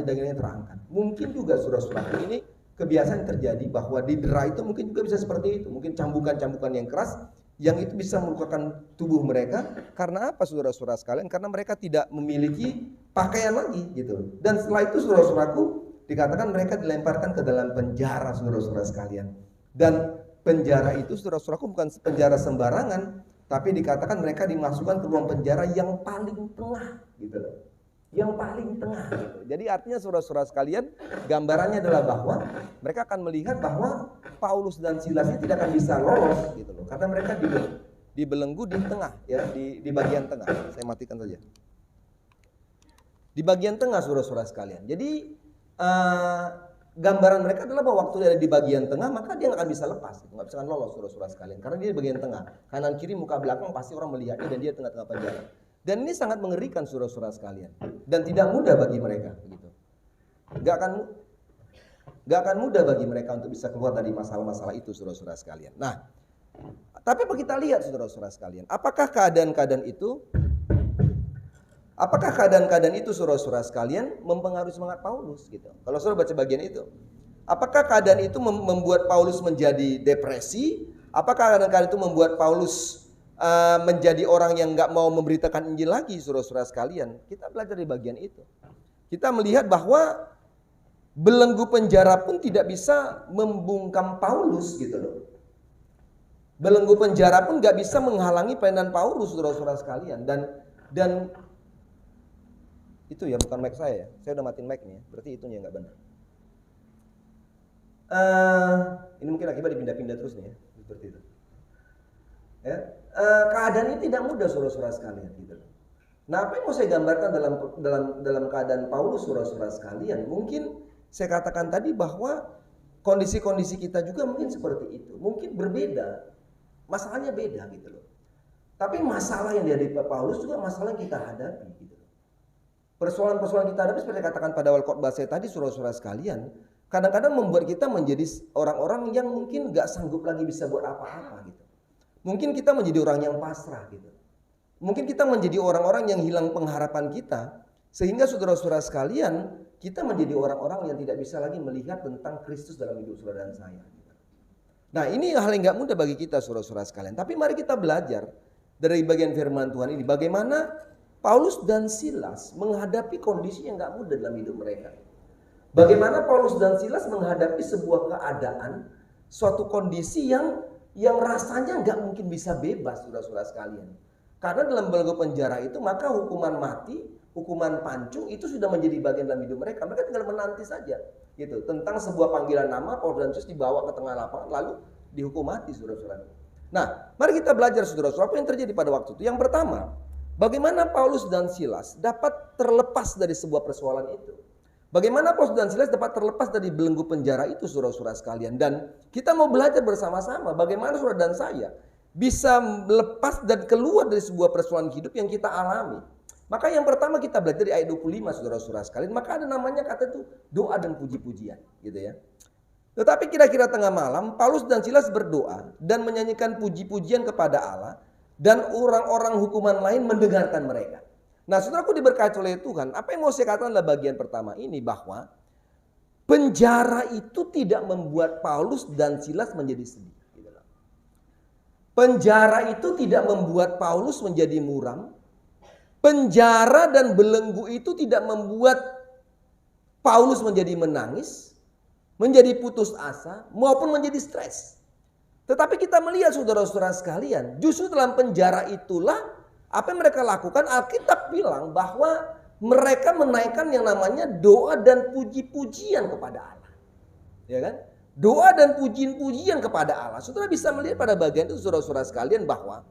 S1: dagingnya terangkat. Mungkin juga saudara-saudara ini kebiasaan terjadi bahwa didera itu mungkin juga bisa seperti itu, mungkin cambukan-cambukan yang keras yang itu bisa melukakan tubuh mereka. Karena apa, saudara-saudara sekalian? Karena mereka tidak memiliki pakaian lagi gitu. Dan setelah itu, saudara-saudaraku, dikatakan mereka dilemparkan ke dalam penjara, saudara-saudara sekalian. Dan penjara itu, saudara-saudaraku, bukan penjara sembarangan, tapi dikatakan mereka dimasukkan ke ruang penjara yang paling tengah gitu loh. Yang paling tengah gitu. Jadi artinya, saudara-saudara sekalian, gambarannya adalah bahwa mereka akan melihat bahwa Paulus dan Silas ini tidak akan bisa lolos gitu loh, karena mereka dibelenggu di tengah ya, di bagian tengah. Saya matikan saja. Di bagian tengah, saudara-saudara sekalian. Jadi gambaran mereka adalah bahwa waktu dia ada di bagian tengah, maka dia nggak akan bisa lepas, nggak bisa lolos, saudara-saudara sekalian, karena dia di bagian tengah, kanan kiri muka belakang pasti orang melihatnya, dan dia di tengah-tengah penjara. Dan ini sangat mengerikan, saudara-saudara sekalian, dan tidak mudah bagi mereka begitu. Gak akan mudah bagi mereka untuk bisa keluar dari masalah-masalah itu, saudara-saudara sekalian. Nah, tapi kita lihat, saudara-saudara sekalian, apakah keadaan-keadaan itu, saudara-saudara sekalian, mempengaruhi semangat Paulus gitu. Kalau saudara baca bagian itu, apakah keadaan itu membuat Paulus menjadi depresi? Apakah keadaan itu membuat Paulus menjadi orang yang nggak mau memberitakan Injil lagi, saudara-saudara sekalian? Kita belajar di bagian itu. Kita melihat bahwa belenggu penjara pun tidak bisa membungkam Paulus gitu loh. Belenggu penjara pun nggak bisa menghalangi pelayanan Paulus, saudara-saudara sekalian. Dan itu ya, bukan mic saya ya. Saya udah matiin mic nih ya. Berarti itunya nggak benar. Ini mungkin akibat dipindah-pindah terus nih ya, seperti itu. Ya, keadaan ini tidak mudah, saudara-saudara sekalian gitu. Nah, apa yang mau saya gambarkan dalam keadaan Paulus, saudara-saudara sekalian? Mungkin saya katakan tadi bahwa kondisi-kondisi kita juga mungkin seperti itu. Mungkin berbeda, masalahnya beda gitu loh. Tapi masalah yang dihadapi Paulus juga masalah yang kita hadapi gitu. Persoalan-persoalan kita hadapi seperti katakan pada awal khotbah saya tadi, saudara-saudara sekalian, kadang-kadang membuat kita menjadi orang-orang yang mungkin gak sanggup lagi bisa buat apa-apa gitu. Mungkin kita menjadi orang yang pasrah gitu. Mungkin kita menjadi orang-orang yang hilang pengharapan kita, sehingga saudara-saudara sekalian, kita menjadi orang-orang yang tidak bisa lagi melihat tentang Kristus dalam hidup saudara dan saya. Nah, ini hal yang gak mudah bagi kita, saudara-saudara sekalian. Tapi mari kita belajar dari bagian firman Tuhan ini, bagaimana Paulus dan Silas menghadapi kondisi yang gak mudah dalam hidup mereka. Bagaimana Paulus dan Silas menghadapi sebuah keadaan, suatu kondisi yang rasanya nggak mungkin bisa bebas, saudara-saudara sekalian. Karena dalam belenggu penjara itu, maka hukuman mati, hukuman pancung itu sudah menjadi bagian dalam hidup mereka. Mereka tinggal menanti saja, gitu. Tentang sebuah panggilan nama, Paulus dan Silas dibawa ke tengah lapangan, lalu dihukum mati, saudara-saudara. Nah, mari kita belajar, saudara-saudara, apa yang terjadi pada waktu itu. Yang pertama, bagaimana Paulus dan Silas dapat terlepas dari sebuah persoalan itu. Bagaimana Paulus dan Silas dapat terlepas dari belenggu penjara itu, saudara-saudara sekalian. Dan kita mau belajar bersama-sama bagaimana saudara dan saya bisa lepas dan keluar dari sebuah persoalan hidup yang kita alami. Maka yang pertama kita belajar di ayat 25, saudara-saudara sekalian. Maka ada namanya kata itu doa dan puji-pujian gitu ya. Tetapi kira-kira tengah malam Paulus dan Silas berdoa dan menyanyikan puji-pujian kepada Allah, dan orang-orang hukuman lain mendengarkan mereka. Nah, saudaraku diberkati oleh Tuhan, apa yang mau saya katakan adalah bagian pertama ini, bahwa penjara itu tidak membuat Paulus dan Silas menjadi sedih. Penjara itu tidak membuat Paulus menjadi muram. Penjara dan belenggu itu tidak membuat Paulus menjadi menangis, menjadi putus asa, maupun menjadi stres. Tetapi kita melihat, saudara-saudara sekalian, justru dalam penjara itulah apa yang mereka lakukan. Alkitab bilang bahwa mereka menaikkan yang namanya doa dan puji-pujian kepada Allah. Ya kan? Doa dan pujian-pujian kepada Allah. Saudara bisa melihat pada bagian itu saudara-saudara sekalian bahwa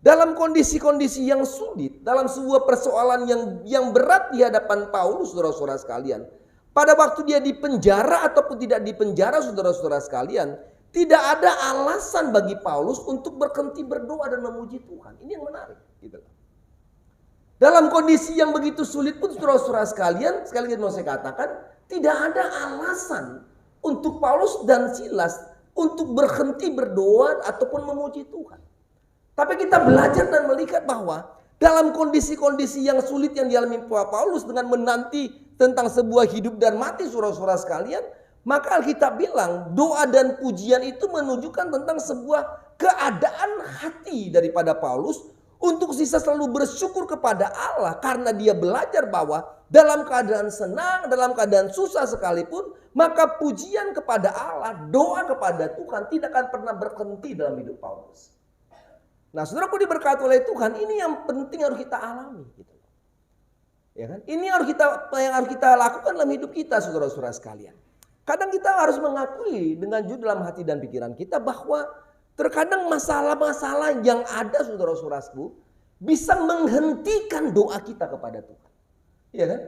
S1: dalam kondisi-kondisi yang sulit, dalam sebuah persoalan yang berat di hadapan Paulus, saudara-saudara sekalian, pada waktu dia di penjara ataupun tidak di penjara, saudara-saudara sekalian, tidak ada alasan bagi Paulus untuk berhenti berdoa dan memuji Tuhan. Ini yang menarik. Gitu. Dalam kondisi yang begitu sulit pun, saudara-saudara sekalian, sekali lagi mau saya katakan, tidak ada alasan untuk Paulus dan Silas untuk berhenti berdoa ataupun memuji Tuhan. Tapi kita belajar dan melihat bahwa dalam kondisi-kondisi yang sulit yang dialami Paulus dengan menanti tentang sebuah hidup dan mati, saudara-saudara sekalian, maka Alkitab bilang doa dan pujian itu menunjukkan tentang sebuah keadaan hati daripada Paulus untuk sisa selalu bersyukur kepada Allah karena dia belajar bahwa dalam keadaan senang, dalam keadaan susah sekalipun, maka pujian kepada Allah, doa kepada Tuhan tidak akan pernah berhenti dalam hidup Paulus. Nah, saudaraku diberkati oleh Tuhan, ini yang penting harus kita alami. Gitu. Ya kan? Ini yang harus kita lakukan dalam hidup kita, saudara-saudara sekalian. Kadang kita harus mengakui dengan jujur dalam hati dan pikiran kita bahwa terkadang masalah-masalah yang ada, saudara-saudaraku, bisa menghentikan doa kita kepada Tuhan. Ya kan?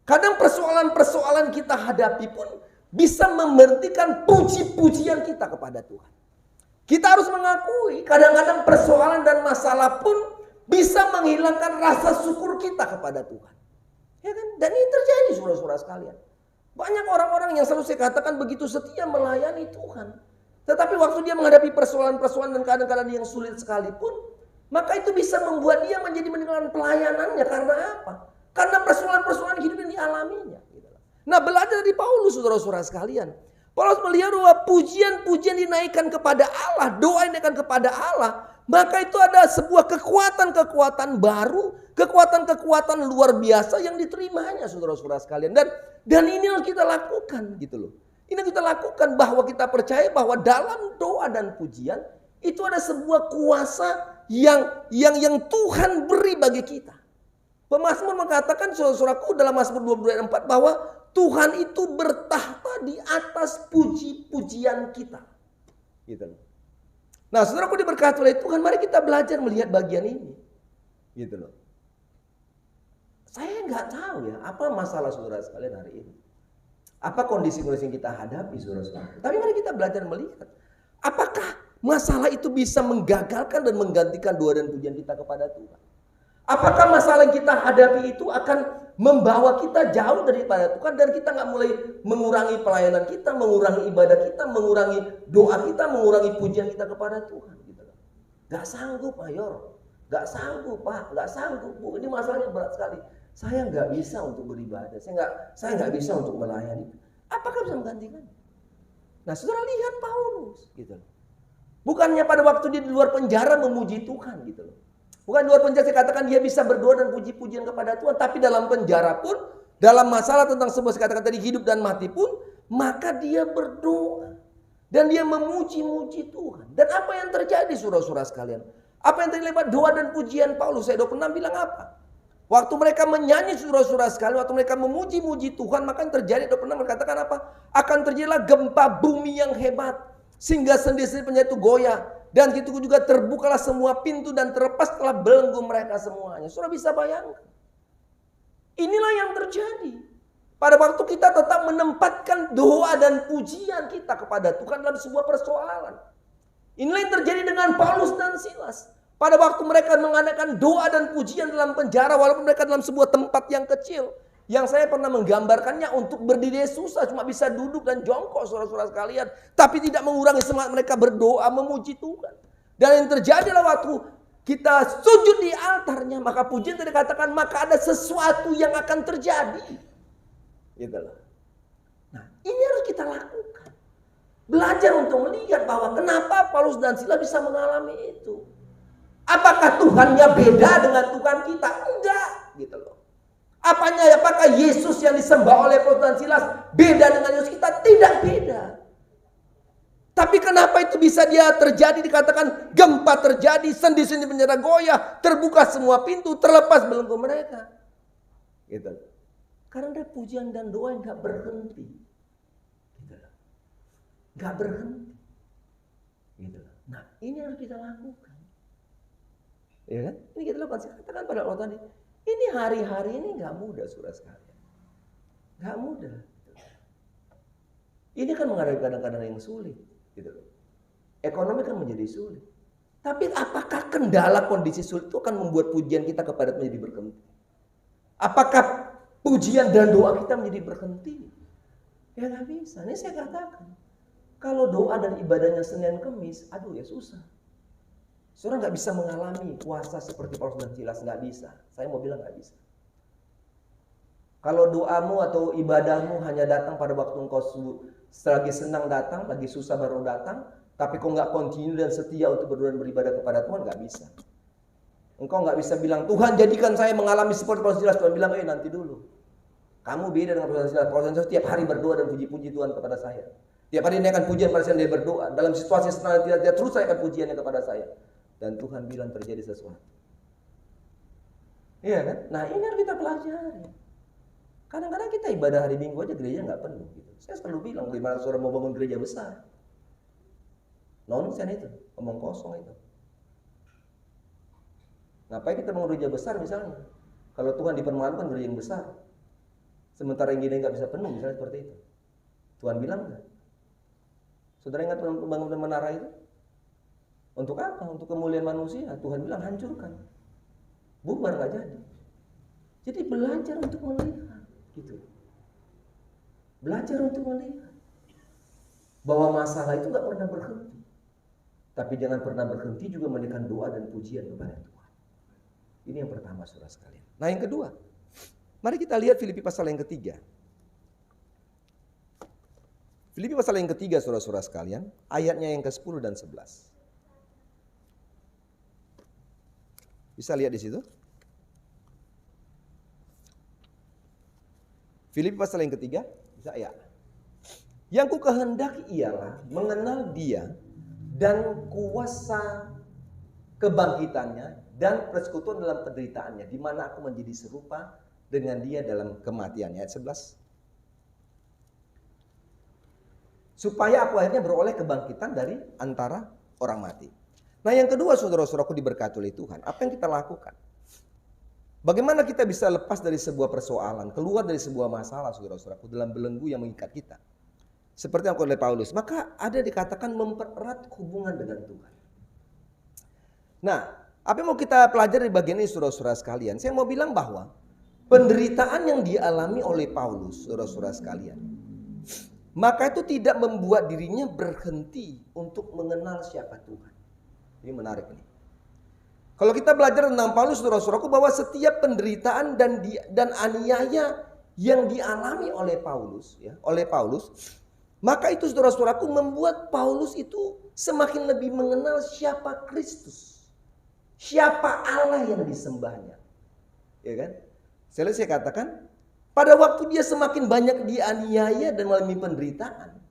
S1: Kadang persoalan-persoalan kita hadapi pun bisa memberhentikan puji-pujian kita kepada Tuhan. Kita harus mengakui kadang-kadang persoalan dan masalah pun bisa menghilangkan rasa syukur kita kepada Tuhan. Ya kan? Dan ini terjadi saudara-saudara sekalian. Banyak orang-orang yang selalu saya katakan begitu setia melayani Tuhan. Tetapi waktu dia menghadapi persoalan-persoalan dan keadaan-keadaan yang sulit sekalipun, maka itu bisa membuat dia menjadi meninggalkan pelayanannya. Karena apa? Karena persoalan-persoalan hidup yang dialaminya. Nah, belajar dari Paulus, saudara-saudara sekalian. Paulus melihat bahwa pujian-pujian dinaikkan kepada Allah, doa dinaikkan kepada Allah, maka itu ada sebuah kekuatan-kekuatan baru, kekuatan-kekuatan luar biasa yang diterimanya, saudara-saudara sekalian. Dan ini harus kita lakukan, gitu loh. Ini kita lakukan bahwa kita percaya bahwa dalam doa dan pujian itu ada sebuah kuasa yang Tuhan beri bagi kita. Pemazmur mengatakan, saudara-saudaraku, dalam Mazmur 22 ayat 4 bahwa Tuhan itu bertahta di atas puji-pujian kita. Gitu. Nah, saudaraku diberkati oleh Tuhan, mari kita belajar melihat bagian ini. Gitu loh. Saya nggak tahu ya, apa masalah saudara sekalian hari ini. Apa kondisi-kondisi yang kita hadapi, saudara-saudara. Tapi mari kita belajar melihat. Apakah masalah itu bisa menggagalkan dan menggantikan doa dan pujian kita kepada Tuhan? Apakah masalah yang kita hadapi itu akan membawa kita jauh daripada Tuhan dan kita nggak mulai mengurangi pelayanan kita, mengurangi ibadah kita, mengurangi doa kita, mengurangi pujian kita kepada Tuhan? Gitu. Gak sanggup, Mayor. Gak sanggup, Pak. Gak sanggup, Bu. Ini masalahnya berat sekali. Saya nggak bisa untuk beribadah. Saya nggak bisa untuk melayani. Apakah bisa menggantikan? Nah, saudara lihat Paulus, gitu. Bukannya pada waktu dia di luar penjara memuji Tuhan, gitu loh. Bukan di luar penjara saya katakan dia bisa berdoa dan puji-pujian kepada Tuhan. Tapi dalam penjara pun, dalam masalah tentang sebuah saya katakan tadi hidup dan mati pun, maka dia berdoa. Dan dia memuji-muji Tuhan. Dan apa yang terjadi saudara-saudara sekalian? Apa yang terjadi lewat doa dan pujian Paulus? Saya 26 bilang apa? Waktu mereka menyanyi saudara-saudara sekalian, waktu mereka memuji-muji Tuhan, maka yang terjadi 26 mengatakan apa? Akan terjadilah gempa bumi yang hebat. Sehingga sendi-sendi penjara itu goyah. Dan itu juga terbukalah semua pintu dan terlepaslah belenggu mereka semuanya. Saudara bisa bayangkan. Inilah yang terjadi. Pada waktu kita tetap menempatkan doa dan pujian kita kepada Tuhan dalam sebuah persoalan. Inilah yang terjadi dengan Paulus dan Silas. Pada waktu mereka mengadakan doa dan pujian dalam penjara, walaupun mereka dalam sebuah tempat yang kecil. Yang saya pernah menggambarkannya untuk berdiri susah, cuma bisa duduk dan jongkok saudara-saudara sekalian. Tapi tidak mengurangi semangat mereka berdoa memuji Tuhan. Dan yang terjadi adalah waktu kita sujud di altarnya, maka pujian tadi katakan, maka ada sesuatu yang akan terjadi. Gitu loh. Nah, ini harus kita lakukan. Belajar untuk melihat bahwa kenapa Paulus dan Silas bisa mengalami itu. Apakah Tuhannya beda dengan Tuhan kita? Enggak, gitu loh. Apakah Yesus yang disembah oleh Paulus dan Silas beda dengan Yesus kita? Tidak beda. Tapi kenapa itu bisa dia terjadi? Dikatakan gempa terjadi, sendi-sendi penjara goyah, terbuka semua pintu, terlepas belenggu mereka. Gitu. Karena ada pujian dan doa yang gak berhenti. Gitu. Gak berhenti. Gitu. Nah, ini harus kita lakukan. Ya kan? Ini kita lakukan. Saya katakan pada Allah tadi, ini hari-hari ini gak mudah, saudara sekalian. Gak mudah. Ini kan menghadapi kadang-kadang yang sulit. Gitu. Ekonomi kan menjadi sulit. Tapi apakah kendala kondisi sulit itu akan membuat pujian kita kepada Tuhan menjadi berhenti? Apakah pujian dan doa kita menjadi berhenti? Ya gak bisa. Ini saya katakan. Kalau doa dan ibadahnya Senin Kemis, aduh ya susah. Saudara gak bisa mengalami puasa seperti Paulus dan Silas. Gak bisa. Saya mau bilang gak bisa. Kalau doamu atau ibadahmu hanya datang pada waktu engkau lagi senang datang, lagi susah baru datang, tapi kau nggak kontinu dan setia untuk berdoa dan beribadah kepada Tuhan, nggak bisa. Engkau nggak bisa bilang, Tuhan jadikan saya mengalami seperti Paulus dan Silas. Tuhan bilang, nanti dulu. Kamu beda dengan Paulus dan Silas. Paulus dan Silas tiap hari berdoa dan puji-puji Tuhan kepada saya. Tiap hari dia akan pujian pada saya, dia berdoa. Dalam situasi senang tidak, terus saya akan pujiannya kepada saya. Dan Tuhan bilang terjadi sesuatu. Iya kan? Nah ini harus kita pelajari. Kadang-kadang kita ibadah hari Minggu aja gereja nggak penuh gitu. Saya selalu bilang, gimana saudara mau bangun gereja besar? Nonsen itu, omong kosong itu. Ngapain kita bangun gereja besar misalnya? Kalau Tuhan dipermalukan gereja yang besar, sementara yang gini nggak bisa penuh misalnya seperti itu. Tuhan bilang nggak? Saudara ingat bangun menara itu? Untuk apa? Untuk kemuliaan manusia. Tuhan bilang hancurkan. Bubar nggak jadi. Jadi belajar untuk melihat. Gitu. Belajar untuk melihat bahwa masalah itu gak pernah berhenti. Tapi jangan pernah berhenti juga menaikkan doa dan pujian kepada Tuhan. Ini yang pertama saudara sekalian. Nah yang kedua, mari kita lihat Filipi pasal yang ketiga. Filipi pasal yang ketiga saudara-saudara sekalian, ayatnya yang ke-10 dan 11. Bisa lihat di situ? Filipi pasal yang ketiga, bisa ya. Yang ku kehendaki ialah mengenal Dia dan kuasa kebangkitannya dan persekutuan dalam penderitaannya, di mana aku menjadi serupa dengan Dia dalam kematiannya. Ayat 11. Supaya aku akhirnya beroleh kebangkitan dari antara orang mati. Nah yang kedua saudara-saudaraku diberkati oleh Tuhan, apa yang kita lakukan? Bagaimana kita bisa lepas dari sebuah persoalan, keluar dari sebuah masalah saudara-saudaraku dalam belenggu yang mengikat kita. Seperti yang oleh Paulus, maka ada dikatakan mempererat hubungan dengan Tuhan. Nah, apa yang mau kita pelajari di bagian ini saudara-saudara sekalian? Saya mau bilang bahwa penderitaan yang dialami oleh Paulus, saudara-saudara sekalian, maka itu tidak membuat dirinya berhenti untuk mengenal siapa Tuhan. Ini menarik nih. Kalau kita belajar tentang Paulus, saudara-saudaraku, bahwa setiap penderitaan dan aniaya yang dialami oleh Paulus, maka itu saudara-saudaraku membuat Paulus itu semakin lebih mengenal siapa Kristus, siapa Allah yang disembahnya, ya kan? Saya katakan, pada waktu dia semakin banyak dianiaya dan mengalami penderitaan,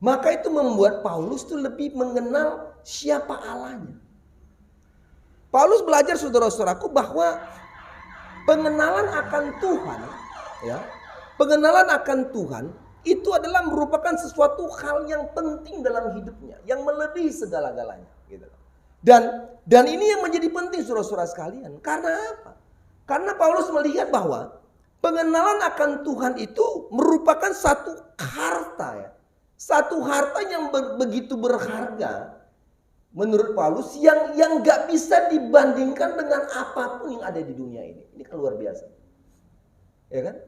S1: maka itu membuat Paulus itu lebih mengenal siapa Allahnya. Paulus belajar saudara-saudaraku bahwa pengenalan akan Tuhan, ya, pengenalan akan Tuhan itu adalah merupakan sesuatu hal yang penting dalam hidupnya, yang melebihi segala-galanya. Gitu. Dan ini yang menjadi penting saudara-saudara sekalian. Karena apa? Karena Paulus melihat bahwa pengenalan akan Tuhan itu merupakan satu harta, ya, satu harta yang begitu berharga. Menurut Paulus yang gak bisa dibandingkan dengan apapun yang ada di dunia ini. Ini kan luar biasa. Ya kan?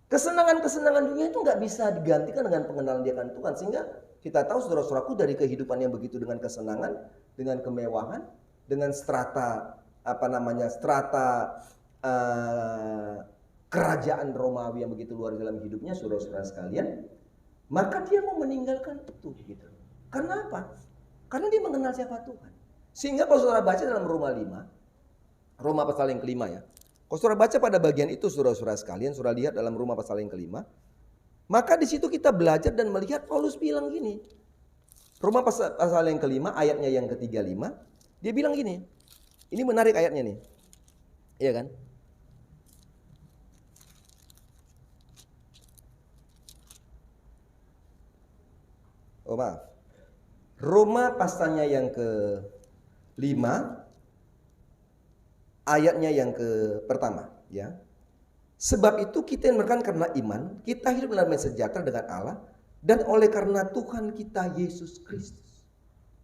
S1: Kesenangan-kesenangan dunia itu gak bisa digantikan dengan pengenalan dia akan Tuhan. Sehingga kita tahu saudara-saudaraku dari kehidupan yang begitu dengan kesenangan, dengan kemewahan, dengan strata kerajaan Romawi yang begitu luar dalam hidupnya saudara-saudara sekalian. Maka dia mau meninggalkan itu gitu. Karena apa? Karena dia mengenal siapa Tuhan. Sehingga kalau saudara baca dalam Roma 5, Roma pasal yang kelima ya. Kalau saudara baca pada bagian itu saudara-saudara sekalian, saudara lihat dalam Roma pasal yang kelima. Maka di situ kita belajar dan melihat Paulus bilang gini. Roma pasal yang kelima, ayatnya yang ke-35. Dia bilang gini. Ini menarik ayatnya nih. Iya kan? Roma pasalnya yang ke-5 ayatnya yang pertama ya. Sebab itu kita yang berkan karena iman, kita hidup dalam damai sejahtera dengan Allah dan oleh karena Tuhan kita Yesus Kristus.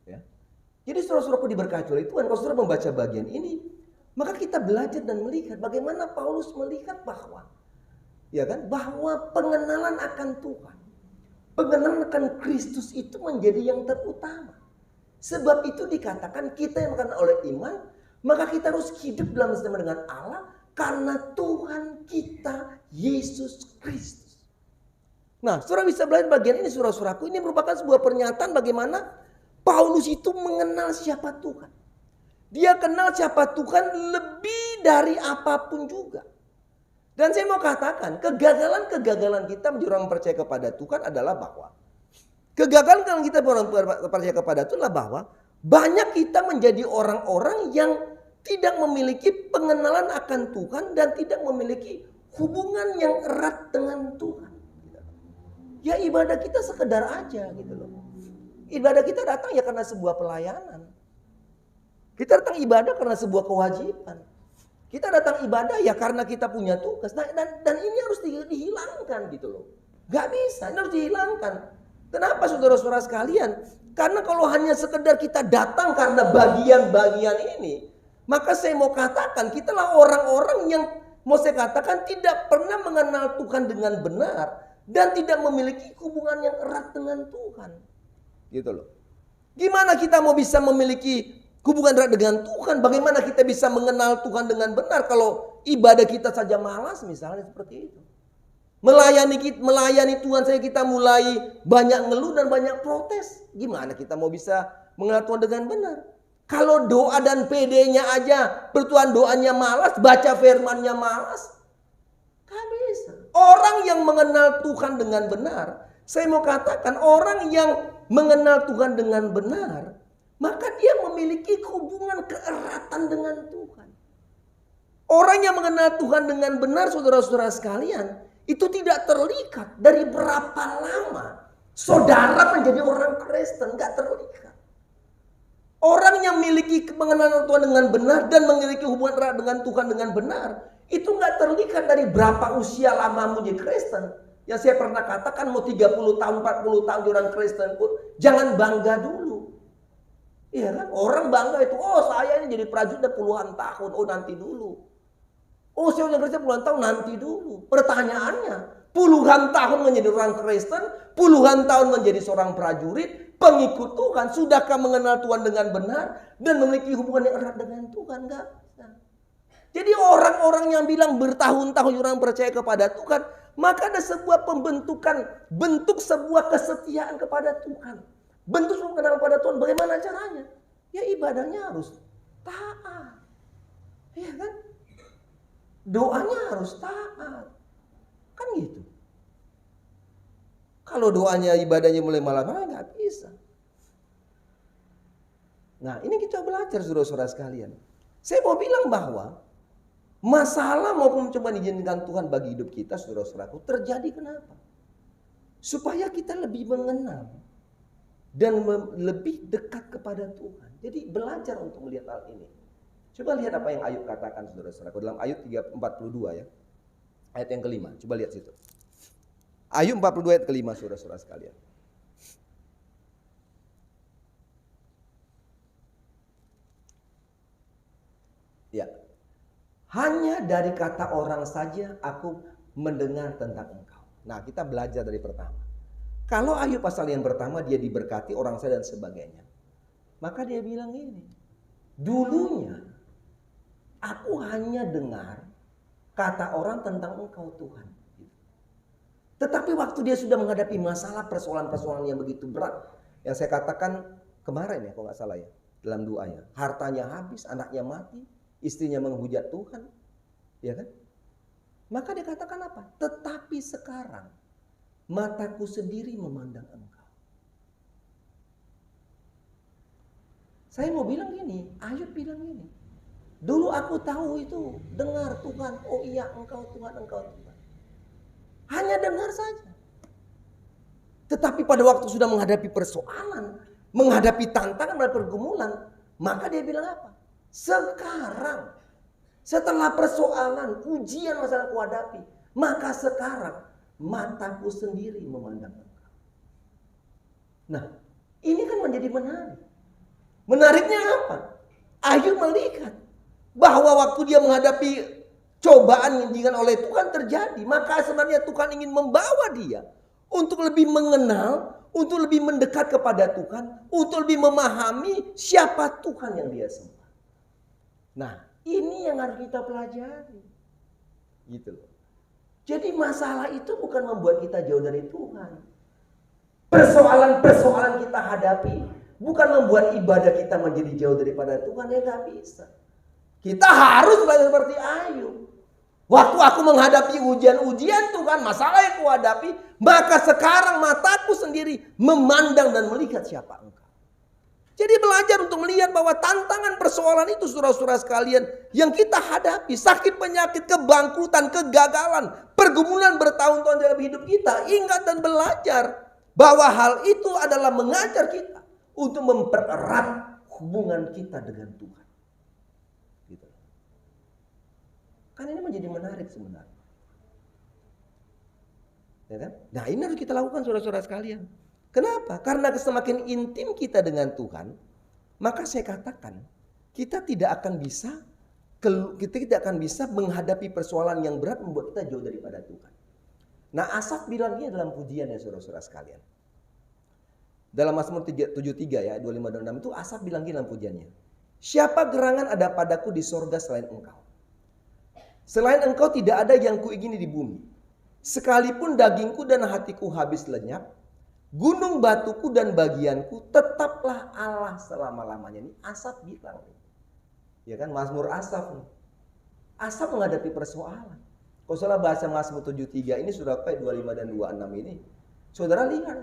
S1: Ya. Jadi saudara-saudaraku diberkati oleh Tuhan, kalau saudara membaca bagian ini, maka kita belajar dan melihat bagaimana Paulus melihat bahwa bahwa pengenalan akan Tuhan, pengenalan akan Kristus itu menjadi yang terutama. Sebab itu dikatakan kita yang berkan oleh iman, maka kita harus hidup dalam bersama dengan Allah karena Tuhan kita Yesus Kristus. Nah, saudara bisa belajar bagian ini, saudara-saudaraku. Ini merupakan sebuah pernyataan bagaimana Paulus itu mengenal siapa Tuhan. Dia kenal siapa Tuhan lebih dari apapun juga. Dan saya mau katakan, kegagalan kita menjadi orang percaya kepada Tuhan adalah bahwa kegagalan kita orang percaya kepada Tuhan adalah bahwa banyak kita menjadi orang-orang yang tidak memiliki pengenalan akan Tuhan dan tidak memiliki hubungan yang erat dengan Tuhan. Ya ibadah kita sekedar aja gitu loh. Ibadah kita datang ya karena sebuah pelayanan. Kita datang ibadah karena sebuah kewajiban. Kita datang ibadah ya karena kita punya tugas. Nah, dan ini harus dihilangkan gitu loh. Gak bisa, ini harus dihilangkan. Kenapa saudara-saudara sekalian? Karena kalau hanya sekedar kita datang karena bagian-bagian ini, maka saya mau katakan kitalah orang-orang yang mau saya katakan tidak pernah mengenal Tuhan dengan benar dan tidak memiliki hubungan yang erat dengan Tuhan. Gitu loh. Gimana kita mau bisa memiliki hubungan erat dengan Tuhan? Bagaimana kita bisa mengenal Tuhan dengan benar kalau ibadah kita saja malas misalnya seperti itu. Melayani Tuhan saya kita mulai banyak ngeluh dan banyak protes. Gimana kita mau bisa mengenal Tuhan dengan benar? Kalau doa dan PD-nya aja, bertuhan doanya malas, baca firman-nya malas, gak bisa. Orang yang mengenal Tuhan dengan benar, saya mau katakan orang yang mengenal Tuhan dengan benar, maka dia memiliki hubungan keeratan dengan Tuhan. Orang yang mengenal Tuhan dengan benar, saudara-saudara sekalian, itu tidak terlihat dari berapa lama saudara menjadi orang Kristen, gak terlihat. Orang yang memiliki pengenalan Tuhan dengan benar dan memiliki hubungan erat dengan Tuhan dengan benar, itu nggak terlihat dari berapa usia lama menjadi Kristen. Yang saya pernah katakan mau 30 tahun, 40 tahun orang Kristen pun jangan bangga dulu. Iya kan? Orang bangga itu, oh saya ini jadi prajurit udah puluhan tahun, oh nanti dulu. Oh saya udah Kristen puluhan tahun, nanti dulu. Pertanyaannya, puluhan tahun menjadi orang Kristen, puluhan tahun menjadi seorang prajurit, pengikut Tuhan, sudahkah mengenal Tuhan dengan benar dan memiliki hubungan yang erat dengan Tuhan? Enggak. Jadi orang-orang yang bilang bertahun-tahun orang percaya kepada Tuhan, maka ada sebuah pembentukan, bentuk sebuah kesetiaan kepada Tuhan. Bentuk sebuah kenal kepada Tuhan, bagaimana caranya? Ya ibadahnya harus taat. Iya kan? Doanya harus taat. Kan gitu. Kalau doanya ibadahnya mulai malam-malam nggak bisa. Nah ini kita belajar saudara-saudara sekalian. Saya mau bilang bahwa masalah maupun coba diizinkan Tuhan bagi hidup kita saudara-saudaraku terjadi kenapa? Supaya kita lebih mengenal dan lebih dekat kepada Tuhan. Jadi belajar untuk melihat hal ini. Coba lihat apa yang Ayub katakan saudara-saudaraku dalam Ayub 3:42 ya. Ayat yang kelima. Coba lihat situ. Ayub 42 ayat kelima saudara-saudara sekalian. Ya. Hanya dari kata orang saja aku mendengar tentang engkau. Nah kita belajar dari pertama. Kalau Ayub pasal yang pertama dia diberkati orang saya dan sebagainya. Maka dia bilang ini. Dulunya aku hanya dengar kata orang tentang engkau Tuhan. Tetapi waktu dia sudah menghadapi masalah persoalan-persoalan yang begitu berat. Yang saya katakan kemarin ya kalau nggak salah ya. Dalam doanya. Hartanya habis, anaknya mati. Istrinya menghujat Tuhan. Ya kan? Maka dia katakan apa? Tetapi sekarang mataku sendiri memandang engkau. Saya mau bilang gini. Ayub bilang gini. Dulu aku tahu itu. Dengar Tuhan. Oh iya engkau Tuhan, engkau Tuhan. Hanya dengar saja. Tetapi pada waktu sudah menghadapi persoalan, menghadapi tantangan dan pergumulan, maka dia bilang apa? Sekarang, setelah persoalan, ujian masalah aku hadapi, maka sekarang mataku sendiri memandang engkau. Nah, ini kan menjadi menarik. Menariknya apa? Ayub melihat bahwa waktu dia menghadapi cobaan yang diberikan oleh Tuhan terjadi, maka sebenarnya Tuhan ingin membawa dia untuk lebih mengenal, untuk lebih mendekat kepada Tuhan, untuk lebih memahami siapa Tuhan yang dia sembah. Nah, ini yang harus kita pelajari. Gitu loh. Jadi masalah itu bukan membuat kita jauh dari Tuhan. Persoalan-persoalan kita hadapi bukan membuat ibadah kita menjadi jauh daripada Tuhan, ya nggak bisa. Kita harus belajar seperti Ayub. Waktu aku menghadapi ujian-ujian Tuhan, masalah yang aku hadapi, maka sekarang mataku sendiri memandang dan melihat siapa Engkau. Jadi belajar untuk melihat bahwa tantangan persoalan itu, saudara-saudara sekalian, yang kita hadapi, sakit penyakit, kebangkrutan, kegagalan, pergumulan bertahun-tahun dalam hidup kita, ingat dan belajar bahwa hal itu adalah mengajar kita untuk mempererat hubungan kita dengan Tuhan. Gitu. Kan ini menjadi menarik sebenarnya. Ya kan? Nah, ini harus kita lakukan, saudara-saudara sekalian. Kenapa? Karena semakin intim kita dengan Tuhan, maka saya katakan kita tidak akan bisa menghadapi persoalan yang berat membuat kita jauh daripada Tuhan. Nah, Asaf bilangnya dalam pujiannya, saudara-saudara sekalian. Dalam Mazmur 73 ya, 25 dan 26 itu Asaf bilang dalam pujiannya. Siapa gerangan ada padaku di sorga selain Engkau? Selain Engkau tidak ada yang kuingini di bumi. Sekalipun dagingku dan hatiku habis lenyap, gunung batuku dan bagianku tetaplah Allah selama-lamanya. Ini Asaf bilang. Ya kan, Mazmur Asaf. Asaf menghadapi persoalan. Kalau salah bahasa Mazmur 73 ini sudah kayak 25 dan 26 ini. Saudara lihat.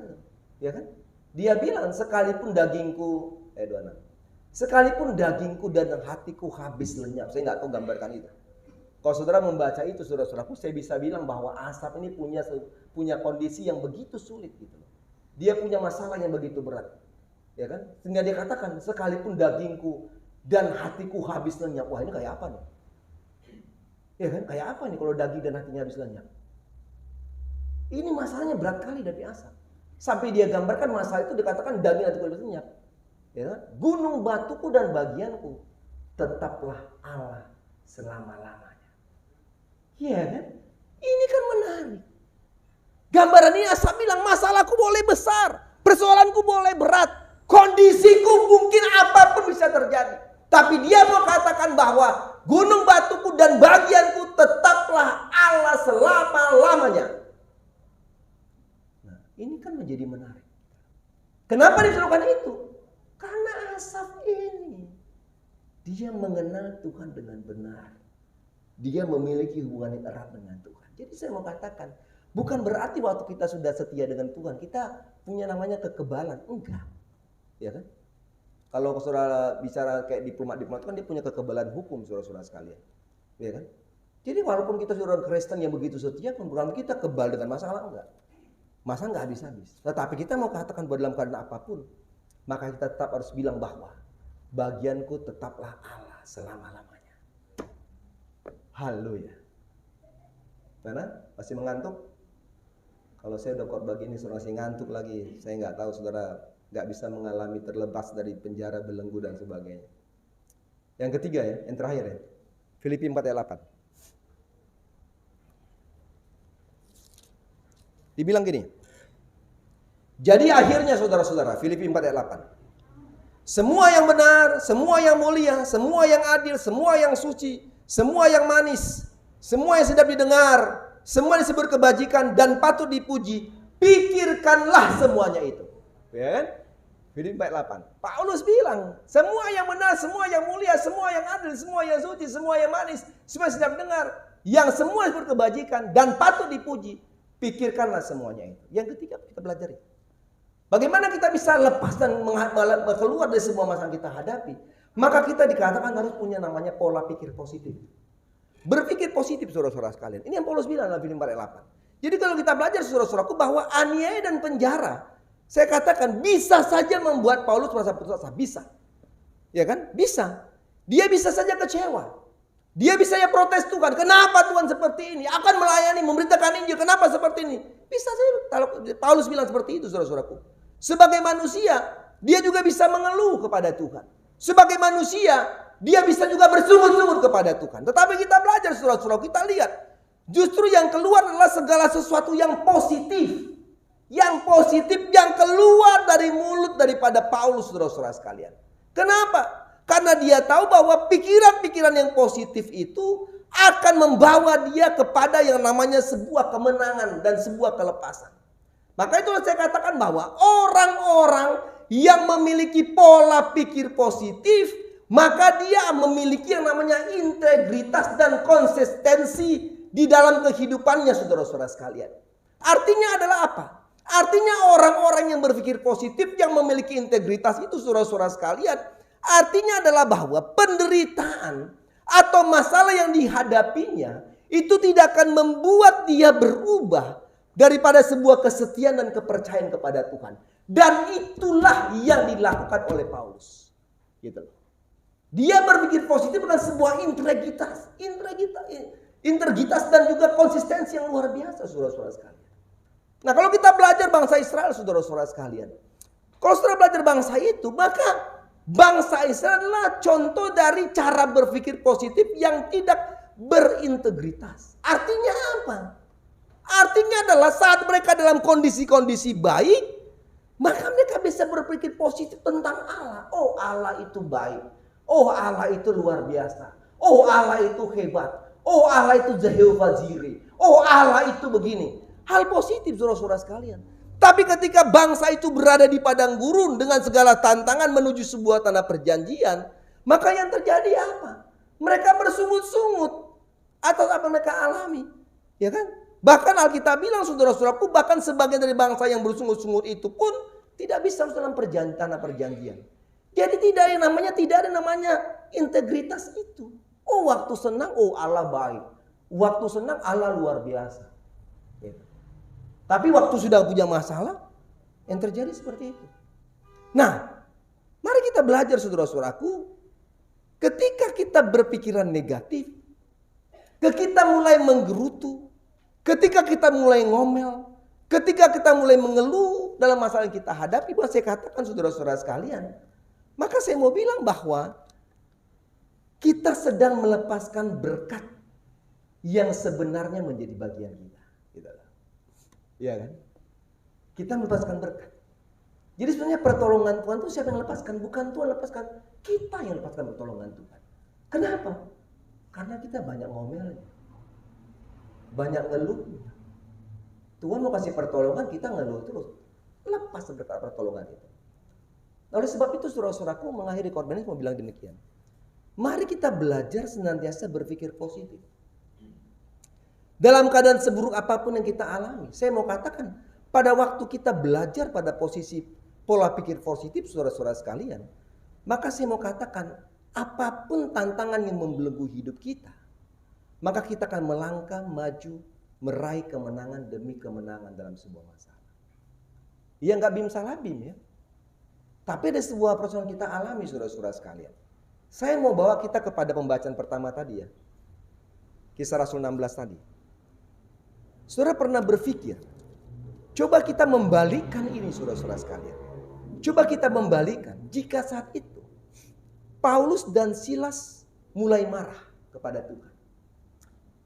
S1: Ya kan? Dia bilang sekalipun dagingku 26. Sekalipun dagingku dan hatiku habis lenyap. Saya nggak tahu gambarkan itu. Kalau saudara membaca itu, saudara-saudaraku, saya bisa bilang bahwa Asaf ini punya kondisi yang begitu sulit gitu. Dia punya masalah yang begitu berat. Ya kan? Sehingga dia katakan sekalipun dagingku dan hatiku habis lenyap. Wah, ini kayak apa nih? Ya kan? Kayak apa nih kalau daging dan hatinya habis lenyap? Ini masalahnya berat kali dari Asaf. Sampai dia gambarkan masalah itu dikatakan daging hatiku habis lenyap. Ya kan? Gunung batuku dan bagianku tetaplah Allah selama-lamanya. Ya kan? Ini kan menarik. Gambaran ini Asaf bilang masalahku boleh besar, persoalanku boleh berat, kondisiku mungkin apapun bisa terjadi. Tapi dia mau katakan bahwa gunung batuku dan bagianku tetaplah Allah selama-lamanya. Nah, ini kan menjadi menarik. Kenapa disuruhkan itu? Karena Asaf ini, dia mengenal Tuhan dengan benar. Dia memiliki hubungan yang erat dengan Tuhan. Jadi saya mau katakan, bukan berarti waktu kita sudah setia dengan Tuhan, kita punya namanya kekebalan. Enggak. Ya kan? Kalau saudara bicara kayak diplomat kan dia punya kekebalan hukum, saudara-saudara sekalian. Ya kan? Jadi walaupun kita saudara Kristen yang begitu setia, bukan kita kebal dengan masalah, enggak. Masalah enggak habis-habis. Tetapi kita mau katakan bahwa dalam keadaan apapun, maka kita tetap harus bilang bahwa bagianku tetaplah Allah selama-lamanya. Haleluya. Mana? Masih mengantuk? Kalau saya udah khotbah begini saudara masih ngantuk lagi, saya nggak tahu saudara nggak bisa mengalami terlepas dari penjara belenggu dan sebagainya. Yang ketiga ya, yang terakhir ya, Filipi 4 ayat 8. Dibilang gini. Jadi akhirnya saudara-saudara, Filipi 4 ayat 8. Semua yang benar, semua yang mulia, semua yang adil, semua yang suci, semua yang manis, semua yang sedap didengar, semua yang disebut kebajikan dan patut dipuji, pikirkanlah semuanya itu. Ya kan? Filipi 4:8. Paulus bilang, semua yang benar, semua yang mulia, semua yang adil, semua yang suci, semua yang manis, semua yang sedap dengar, yang semua disebut kebajikan dan patut dipuji, pikirkanlah semuanya itu. Yang ketiga kita pelajari. Bagaimana kita bisa lepas dan keluar dari semua masalah yang kita hadapi? Maka kita dikatakan harus punya namanya pola pikir positif. Berpikir positif saudara-saudara sekalian. Ini yang Paulus bilang dalam Filipi 4:8. Jadi kalau kita belajar saudara-saudaraku bahwa aniaya dan penjara, saya katakan bisa saja membuat Paulus merasa putus asa. Bisa. Ya kan? Bisa. Dia bisa saja kecewa. Dia bisa ya protes Tuhan. Kenapa Tuhan seperti ini? Akan melayani, memberitakan Injil. Kenapa seperti ini? Bisa saja. Kalau Paulus bilang seperti itu saudara-saudaraku. Sebagai manusia, dia juga bisa mengeluh kepada Tuhan. Sebagai manusia, dia bisa juga bersungut-sungut kepada Tuhan. Tetapi kita belajar saudara-saudaraku, kita lihat. Justru yang keluar adalah segala sesuatu yang positif. Yang positif yang keluar dari mulut daripada Paulus saudara-saudara sekalian. Kenapa? Karena dia tahu bahwa pikiran-pikiran yang positif itu akan membawa dia kepada yang namanya sebuah kemenangan dan sebuah kelepasan. Maka itulah saya katakan bahwa orang-orang yang memiliki pola pikir positif, maka dia memiliki yang namanya integritas dan konsistensi di dalam kehidupannya saudara-saudara sekalian. Artinya adalah apa? Artinya orang-orang yang berpikir positif yang memiliki integritas itu saudara-saudara sekalian, artinya adalah bahwa penderitaan atau masalah yang dihadapinya itu tidak akan membuat dia berubah daripada sebuah kesetiaan dan kepercayaan kepada Tuhan. Dan itulah yang dilakukan oleh Paulus. Gitu. Dia berpikir positif dengan sebuah integritas dan juga konsistensi yang luar biasa saudara-saudara sekalian. Nah, kalau kita belajar bangsa Israel saudara-saudara sekalian, kalau saudara belajar bangsa itu, maka bangsa Israel adalah contoh dari cara berpikir positif yang tidak berintegritas. Artinya apa? Artinya adalah saat mereka dalam kondisi-kondisi baik, maka mereka bisa berpikir positif tentang Allah. Oh, Allah itu baik. Oh, Allah itu luar biasa. Oh, Allah itu hebat. Oh, Allah itu Jehovah Jireh. Oh, Allah itu begini. Hal positif saudara-saudara sekalian. Tapi ketika bangsa itu berada di padang gurun dengan segala tantangan menuju sebuah tanah perjanjian, maka yang terjadi apa? Mereka bersungut-sungut atas apa mereka alami, ya kan? Bahkan Alkitab bilang saudara-saudaraku, bahkan sebagian dari bangsa yang bersungut-sungut itu pun tidak bisa dalam tanah perjanjian. Jadi tidak ada namanya integritas itu. Oh, waktu senang, oh Allah baik. Waktu senang Allah luar biasa. Gitu. Tapi waktu sudah punya masalah, yang terjadi seperti itu. Nah, mari kita belajar saudara-saudaraku. Ketika kita berpikiran negatif, ketika kita mulai menggerutu, ketika kita mulai ngomel, ketika kita mulai mengeluh dalam masalah yang kita hadapi, bahwa saya katakan saudara-saudara sekalian, maka saya mau bilang bahwa kita sedang melepaskan berkat yang sebenarnya menjadi bagian kita. Iya kan? Kita melepaskan berkat. Jadi sebenarnya pertolongan Tuhan itu siapa yang lepaskan? Bukan Tuhan lepaskan. Kita yang lepaskan pertolongan Tuhan. Kenapa? Karena kita banyak ngomel, banyak ngeluh. Tuhan mau kasih pertolongan, kita ngeluh terus. Lepas berkat pertolongan itu. Oleh sebab itu saudara-saudaraku, mengakhiri khotbah ini mau bilang demikian. Mari kita belajar senantiasa berpikir positif. Dalam keadaan seburuk apapun yang kita alami, saya mau katakan, pada waktu kita belajar pada posisi pola pikir positif saudara-saudara sekalian, maka saya mau katakan, apapun tantangan yang membelenggu hidup kita, maka kita akan melangkah maju, meraih kemenangan demi kemenangan dalam sebuah masalah. Ya nggak bim salah bim ya. Tapi ada sebuah persoalan kita alami saudara-saudara sekalian. Saya mau bawa kita kepada pembacaan pertama tadi ya. Kisah Rasul 16 tadi. Saudara pernah berpikir, coba kita membalikkan ini saudara-saudara sekalian. Coba kita membalikkan jika saat itu Paulus dan Silas mulai marah kepada Tuhan.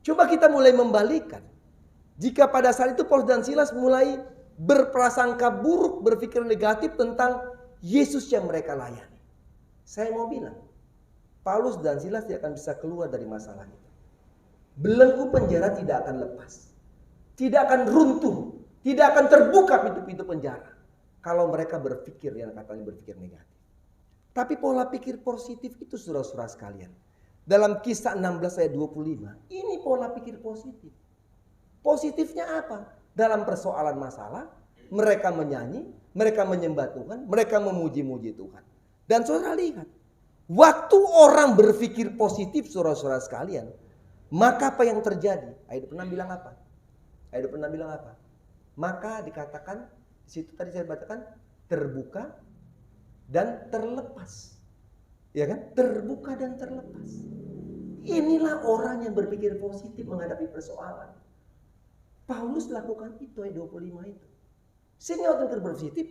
S1: Coba kita mulai membalikkan. Jika pada saat itu Paulus dan Silas mulai berprasangka buruk, berpikir negatif tentang Yesus yang mereka layani. Saya mau bilang, Paulus dan Silas tidak akan bisa keluar dari masalah itu. Belenggu penjara tidak akan lepas. Tidak akan runtuh. Tidak akan terbuka pintu-pintu penjara. Kalau mereka berpikir yang katanya berpikir negatif. Tapi pola pikir positif itu saudara-saudara sekalian. Dalam Kisah 16 ayat 25. Ini pola pikir positif. Positifnya apa? Dalam persoalan masalah, mereka menyanyi, mereka menyembah Tuhan, mereka memuji-muji Tuhan. Dan saudara lihat, waktu orang berpikir positif saudara-saudara sekalian, maka apa yang terjadi? Ayat pernah bilang apa? Ayat 26 bilang apa? Maka dikatakan, di situ tadi saya bacakan, terbuka dan terlepas. Ya kan? Terbuka dan terlepas. Inilah orang yang berpikir positif menghadapi persoalan. Paulus lakukan itu ayat 25 itu. Sehingga waktu berpikir positif,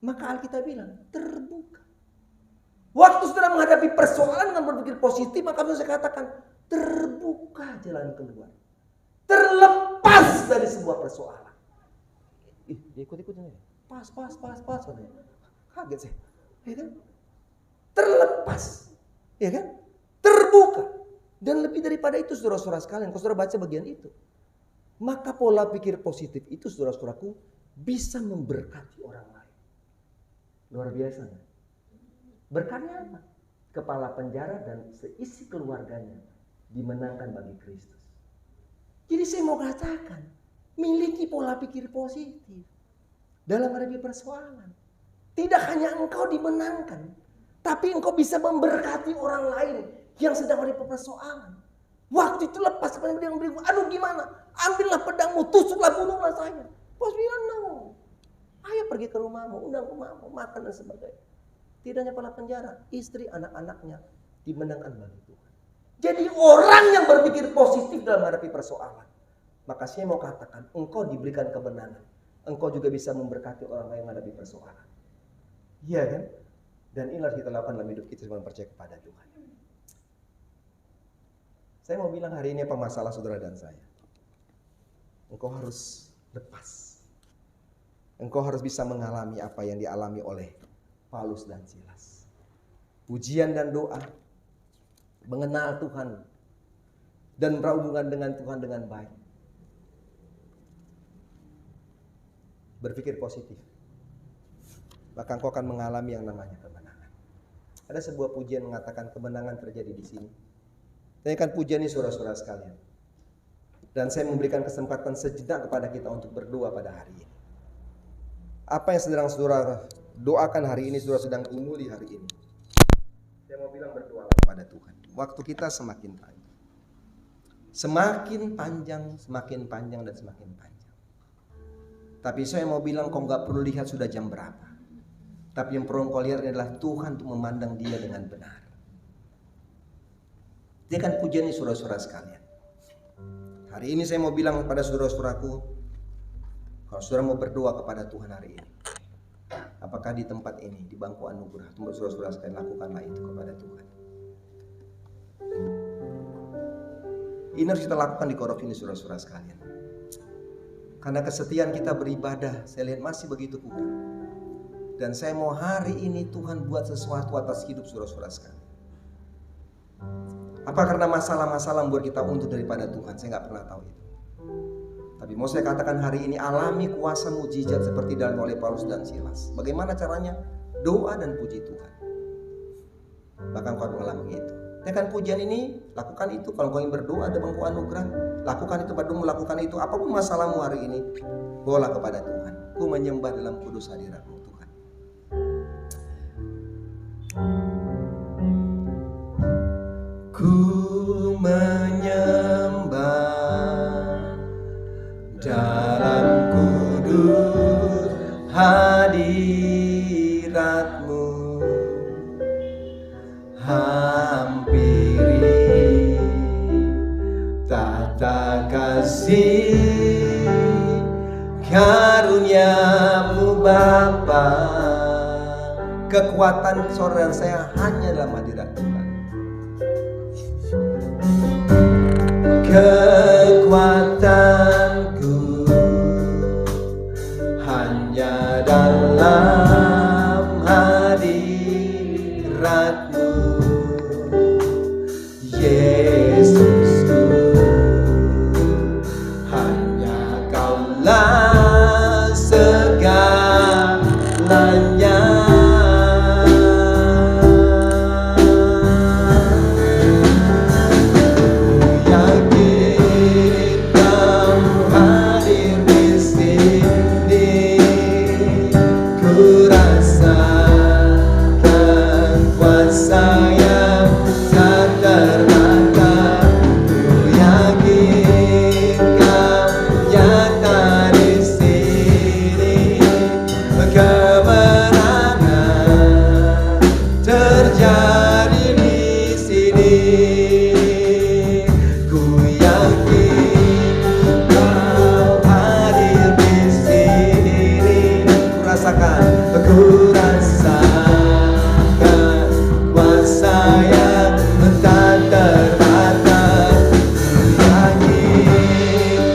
S1: maka Alkitab bilang terbuka. Waktu saudara menghadapi persoalan dengan berpikir positif, maka saya katakan terbuka jalan keluar. Terlepas dari sebuah persoalan. Dia ikut-ikutin aja. Pas. Kaget saya. Ya kan? Terlepas. Ya kan? Terbuka. Dan lebih daripada itu saudara-saudara sekalian, kalau saudara baca bagian itu, maka pola pikir positif itu saudara-saudaraku bisa memberkati orang lain. Luar biasa kan? Berkatnya apa? Kepala penjara dan seisi keluarganya dimenangkan bagi Kristus. Jadi saya mau katakan, miliki pola pikir positif dalam menghadapi persoalan. Tidak hanya engkau dimenangkan, tapi engkau bisa memberkati orang lain yang sedang menghadapi persoalan. Waktu itu lepas kepada dia memberi, aduh gimana? Ambillah pedangmu, tusuklah, bunuhlah saya. Bos bilang no. Ayo pergi ke rumahmu, undang rumahmu, makan dan sebagainya. Tidak hanya kepala penjara, istri, anak-anaknya dimenangkan bagi Tuhan. Jadi orang yang berpikir positif dalam menghadapi persoalan, maka saya mau katakan, engkau diberikan kemenangan. Engkau juga bisa memberkati orang lain menghadapi persoalan. Iya kan? Dan inilah kita lakukan dalam hidup kita sebelum percaya kepada Tuhan. Saya mau bilang hari ini apa masalah saudara dan saya? Engkau harus lepas. Engkau harus bisa mengalami apa yang dialami oleh Paulus dan Silas. Pujian dan doa, mengenal Tuhan, dan berhubungan dengan Tuhan dengan baik. Berpikir positif. Maka engkau akan mengalami yang namanya kemenangan. Ada sebuah pujian mengatakan kemenangan terjadi di sini. Saya akan pujian ini saudara-saudara sekalian. Dan saya memberikan kesempatan sejenak kepada kita untuk berdoa pada hari ini. Apa yang sedang saudara doakan hari ini, saudara sedang umuli hari ini. Saya mau bilang berdoa kepada Tuhan. Waktu kita semakin panjang. Semakin panjang dan semakin panjang. Tapi saya mau bilang kau gak perlu lihat sudah jam berapa. Tapi yang perlu kau lihat adalah Tuhan untuk memandang dia dengan benar. Dia akan pujian ini saudara-saudara sekalian. Hari ini saya mau bilang kepada saudara-saudaraku, kalau saudara mau berdoa kepada Tuhan hari ini, apakah di tempat ini, di bangku anugerah, tempat saudara-saudara sekalian, lakukanlah itu kepada Tuhan. Ini harus kita lakukan di korok ini saudara-saudara sekalian. Karena kesetiaan kita beribadah, saya lihat masih begitu kurang. Dan saya mau hari ini Tuhan buat sesuatu atas hidup saudara-saudara sekalian. Apa karena masalah-masalah membuat kita untung daripada Tuhan? Saya gak pernah tahu itu. Tapi mau saya katakan hari ini alami kuasa mujizat seperti dialami oleh Paulus dan Silas. Bagaimana caranya? Doa dan puji Tuhan. Bahkan kau mengalami itu. Dengan pujian ini, lakukan itu. Kalau kau ingin berdoa ada bangku anugerah, lakukan itu. Padamu lakukan itu. Apapun masalahmu hari ini, bawalah kepada Tuhan. Ku menyembah dalam kudus hadirat-Mu Tuhan. Ku menyembah dalam kudus hadirat-Mu, hampiri tata kasih karunia-Mu Bapa. Kekuatan saudara dan saya hanya dalam hadirat Tuhan. Kekuatanku hanya dalam hadirat-Mu, Yesusku. Hanya Kaulah segalanya. Saya tak terbatas. yang tak terbatas. Bagi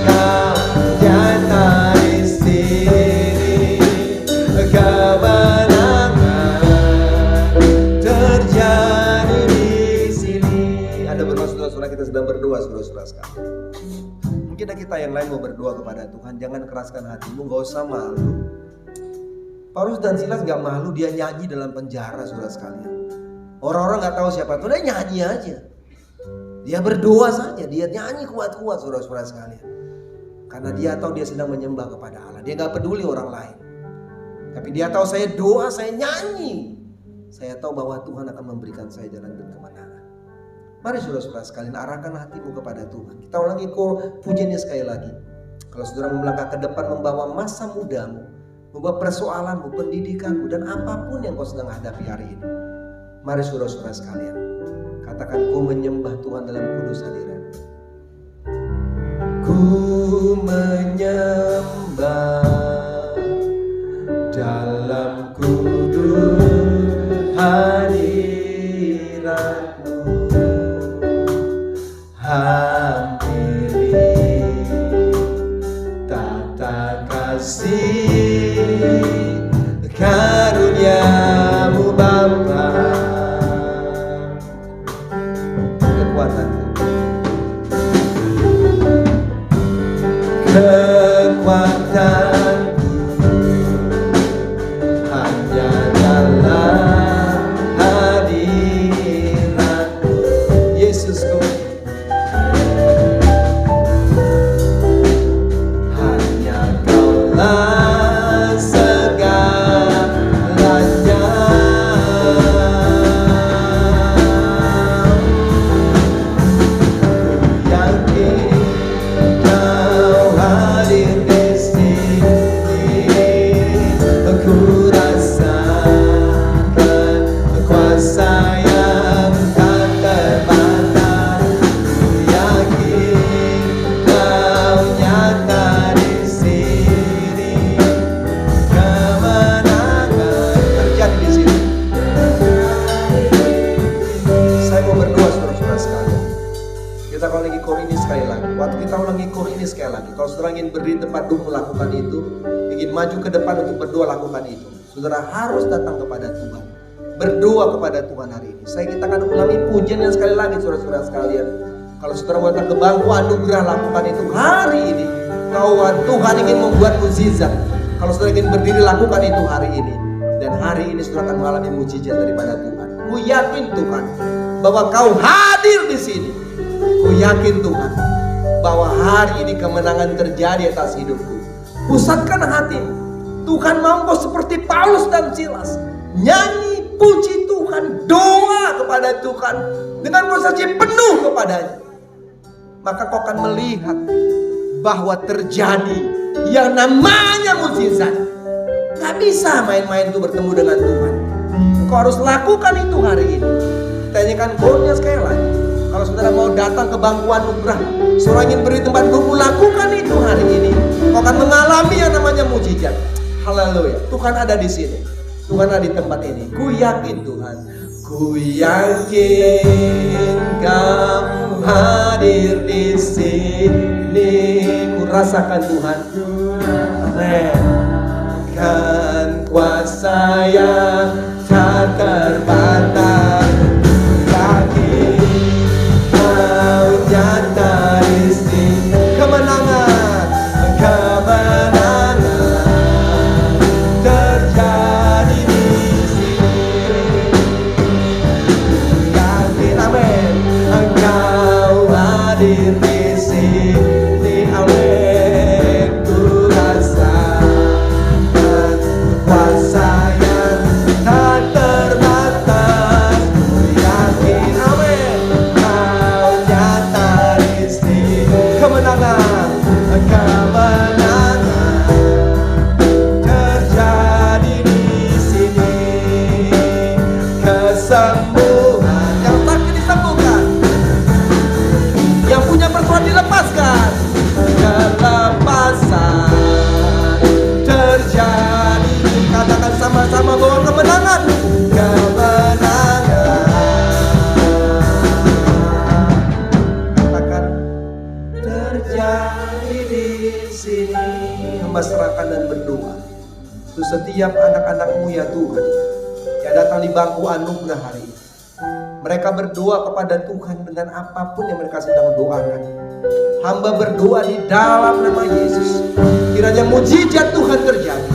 S1: Kau nyata di sini, kemenangan terjadi di sini. Ada berdoa saudara-saudara, kita sedang berdoa saudara-saudara sekalian. Mungkin kita yang lain mau berdoa kepada Tuhan, jangan keraskan hatimu, gak usah malu. Paulus dan Silas gak malu, dia nyanyi dalam penjara saudara sekalian. Orang-orang gak tahu siapa itu, dia nyanyi aja. Dia berdoa saja, dia nyanyi kuat-kuat saudara-saudara sekalian. Karena dia tahu dia sedang menyembah kepada Allah, dia gak peduli orang lain. Tapi dia tahu saya doa, saya nyanyi. Saya tahu bahwa Tuhan akan memberikan saya jalan dan kemenangan. Mari saudara-saudara sekalian, arahkan hatimu kepada Tuhan. Kita ulangi pujiannya sekali lagi. Kalau saudara melangkah ke depan membawa masa mudamu, membawa persoalanmu, pendidikanmu, dan apapun yang kau sedang hadapi hari ini. Mari saudara-saudara sekalian, katakan, ku menyembah Tuhan dalam kudus hadirat. Ku menyembah dalam kudus hadirat-Mu. Hampiri tata kasih karunia-Mu Bapa. Kekuatanku hanya dalam hadirat-Mu, Yesusku. Hanya Kaulah segalanya. Kalau saudara ingin berdiri tempat duduk melakukan itu, ingin maju ke depan untuk berdoa, lakukan itu. Saudara harus datang kepada Tuhan, berdoa kepada Tuhan hari ini. Kita akan ulangi pujiannya sekali lagi saudara-saudara sekalian. Kalau saudara mau datang ke bangku anugerah, lakukan itu hari ini. Bahwa Tuhan ingin membuat mukjizat. Kalau saudara ingin berdiri, lakukan itu hari ini. Dan hari ini saudara akan mengalami mukjizat daripada Tuhan. Ku yakin Tuhan bahwa Kau hadir di sini. Ku yakin Tuhan bahwa hari ini kemenangan terjadi atas hidupku. Pusatkan hati. Tuhan mau kau seperti Paulus dan Silas, nyanyi, puji Tuhan, doa kepada Tuhan dengan konsentrasi penuh kepadanya. Maka kau akan melihat bahwa terjadi yang namanya mukjizat. Gak bisa main-main itu bertemu dengan Tuhan. Kau harus lakukan itu hari ini. Tanyakan goalnya sekali lagi. Kalau saudara mau datang ke bangku anugerah, saudara ingin beri tempat duduk, lakukan itu hari ini. Kau akan mengalami yang namanya mukjizat. Haleluya. Tuhan ada di sini. Tuhan ada di tempat ini. Ku yakin Tuhan. Ku yakin Kau hadir di sini. Ku rasakan Tuhan. Amin. Kan kuasa yang tak terbatas. Nyata di sini, kemenangan terjadi di sini. Yakin, amin. Engkau hadir di sini, amin. Ku rasakan kuasa yang tak terbatas. setiap anak-anak-Mu ya Tuhan yang datang di bangku anugerah hari ini. Mereka berdoa kepada Tuhan dengan apapun yang mereka sedang doakan. Hamba berdoa di dalam nama Yesus, kiranya mujizat Tuhan terjadi,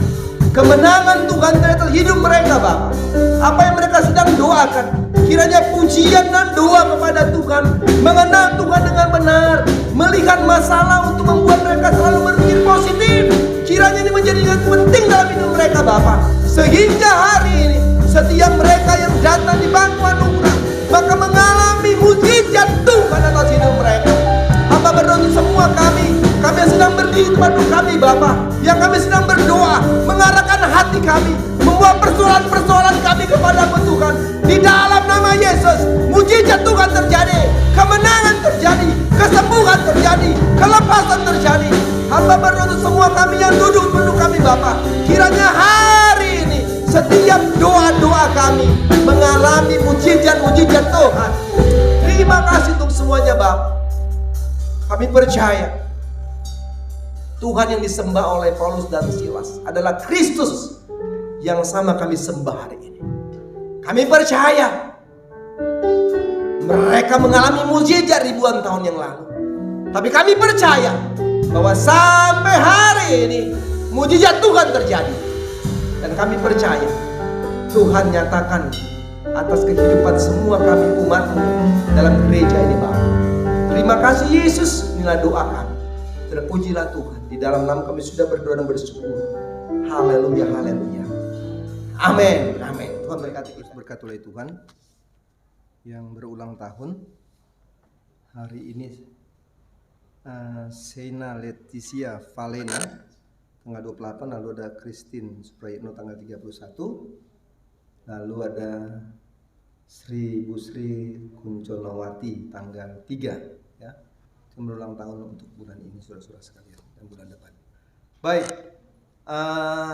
S1: kemenangan Tuhan terjadi hidup mereka Bapa. Apa yang mereka sedang doakan, kiranya pujian dan doa kepada Tuhan, mengenal Tuhan dengan benar, melihat masalah untuk membuat mereka selalu berpikir positif. Kiranya ini menjadi yang penting dalam hidup mereka Bapa, sehingga hari ini setiap mereka yang datang di bangku anugerah maka mengalami mujizat Tuhan atas hidup mereka. Hamba berdoa untuk semua kami yang sedang berdiri tempat kami Bapa, yang kami sedang berdoa, mengarahkan hati kami, membawa persoalan-persoalan kami kepada Tuhan. Di dalam nama Yesus, mujizat Tuhan terjadi, kemenangan terjadi, kesembuhan terjadi, kelepasan terjadi. Hamba berdoa untuk semua kami yang duduk penduk kami Bapa, kiranya hari ini setiap doa-doa kami mengalami mujizat-mujizat Tuhan. Terima kasih untuk semuanya Bapa. Kami percaya Tuhan yang disembah oleh Paulus dan Silas adalah Kristus yang sama kami sembah hari ini. Kami percaya mereka mengalami mujizat ribuan tahun yang lalu, tapi kami percaya bahwa sampai hari ini mujizat Tuhan terjadi. Dan kami percaya Tuhan nyatakan atas kehidupan semua kami umat-Mu dalam gereja ini Bapa. Terima kasih Yesus, inilah doa kami. Terpujilah Tuhan. Di dalam nama kami sudah berdoa dan bersyukur. Haleluya, haleluya. Amin, amin. Tuhan berkati kita. Berkat oleh Tuhan yang berulang tahun. Hari ini Sena Leticia Valena tanggal 28, lalu ada Christine Suprayitno tanggal 31, lalu ada Sri Busri Kunconowati tanggal 3 ya. Itu berulang tahun untuk bulan ini saudara-saudara sekalian dan bulan depan. Baik,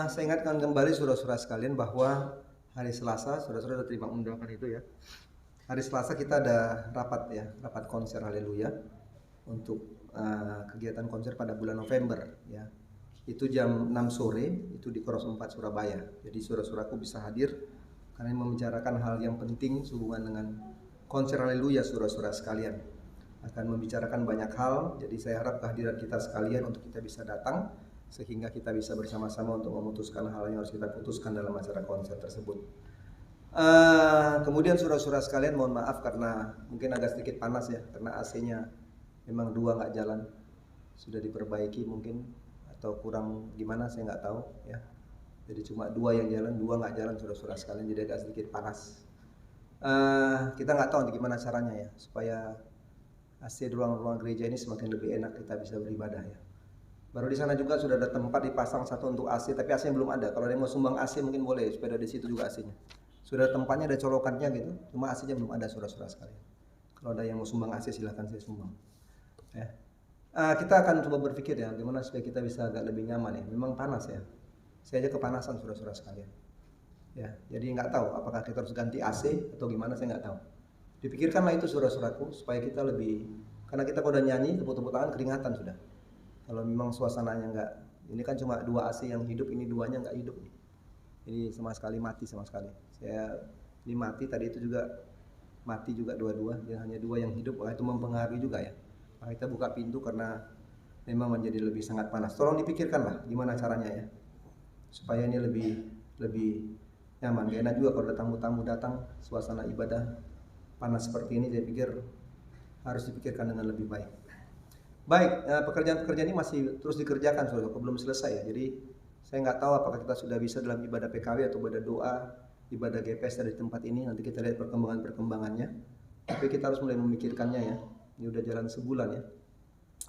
S1: saya ingatkan kembali saudara-saudara sekalian bahwa hari Selasa saudara-saudara sudah terima undangan itu ya. Hari Selasa kita ada rapat ya, rapat konser haleluya untuk kegiatan konser pada bulan November ya. Itu jam 6 sore itu di Koros 4 Surabaya. Jadi saudara-saudaraku bisa hadir karena membicarakan hal yang penting sehubungan dengan konser haleluya saudara-saudara sekalian. Akan membicarakan banyak hal, jadi saya harap kehadiran kita sekalian untuk kita bisa datang sehingga kita bisa bersama-sama untuk memutuskan hal yang harus kita putuskan dalam acara konser tersebut. Kemudian saudara-saudara sekalian mohon maaf karena mungkin agak sedikit panas ya, karena AC-nya memang 2 nggak jalan, sudah diperbaiki mungkin atau kurang gimana saya nggak tahu ya. Jadi cuma 2 yang jalan, 2 nggak jalan saudara-saudara sekalian, jadi agak sedikit panas. Kita nggak tahu gimana caranya ya supaya AC di ruang-ruang gereja ini semakin lebih enak kita bisa beribadah ya. Baru di sana juga sudah ada tempat dipasang satu untuk AC, tapi AC belum ada. Kalau ada yang mau sumbang AC mungkin boleh, supaya di situ juga AC-nya. Sudah tempatnya ada colokannya gitu, cuma AC-nya belum ada saudara-saudara sekalian. Kalau ada yang mau sumbang AC silahkan saya sumbang. Ya. Kita akan coba berpikir ya, gimana supaya kita bisa agak lebih nyaman ya. Memang panas ya. Saya aja kepanasan saudara-saudara sekalian. Ya, jadi nggak tahu apakah kita harus ganti AC atau gimana, saya nggak tahu. Dipikirkanlah itu saudara-saudaraku supaya kita lebih, karena kita kalau udah nyanyi tepuk-tepuk tangan keringatan sudah. Kalau memang suasananya nggak, ini kan cuma 2 AC yang hidup, ini 2-nya nggak hidup. Ini sama sekali mati sama sekali. Saya ini mati tadi itu juga mati juga dua-dua, ya hanya 2 yang hidup, itu mempengaruhi juga ya. Maka kita buka pintu karena memang menjadi lebih sangat panas. Tolong dipikirkanlah gimana caranya ya supaya ini lebih nyaman. Gak enak juga kalau ada tamu-tamu datang suasana ibadah panas seperti ini, saya pikir harus dipikirkan dengan lebih baik. Baik, pekerjaan-pekerjaan ini masih terus dikerjakan saudara, belum selesai ya. Jadi saya nggak tahu apakah kita sudah bisa dalam ibadah PKW atau ibadah doa, ibadah GPS dari tempat ini. Nanti kita lihat perkembangan-perkembangannya. Tapi kita harus mulai memikirkannya ya. Ini udah jalan sebulan ya.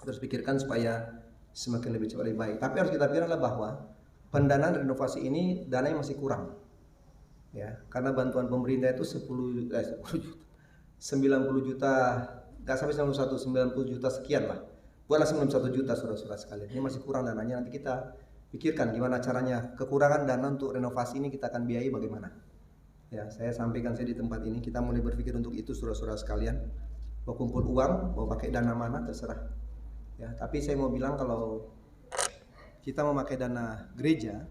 S1: Terus pikirkan supaya semakin lebih cepat lebih baik. Tapi harus kita pikirkan adalah bahwa pendanaan renovasi ini dananya masih kurang. Ya, karena bantuan pemerintah itu 90 juta, nggak sampai 90 juta sekian lah. Buatlah 91 juta saudara-saudara sekalian. Ini masih kurang dananya. Nanti kita pikirkan gimana caranya. Kekurangan dana untuk renovasi ini kita akan biayai bagaimana. Ya, saya sampaikan saya di tempat ini kita mulai berpikir untuk itu saudara-saudara sekalian. Mau kumpul uang, mau pakai dana mana terserah. Ya, tapi saya mau bilang kalau kita memakai dana gereja,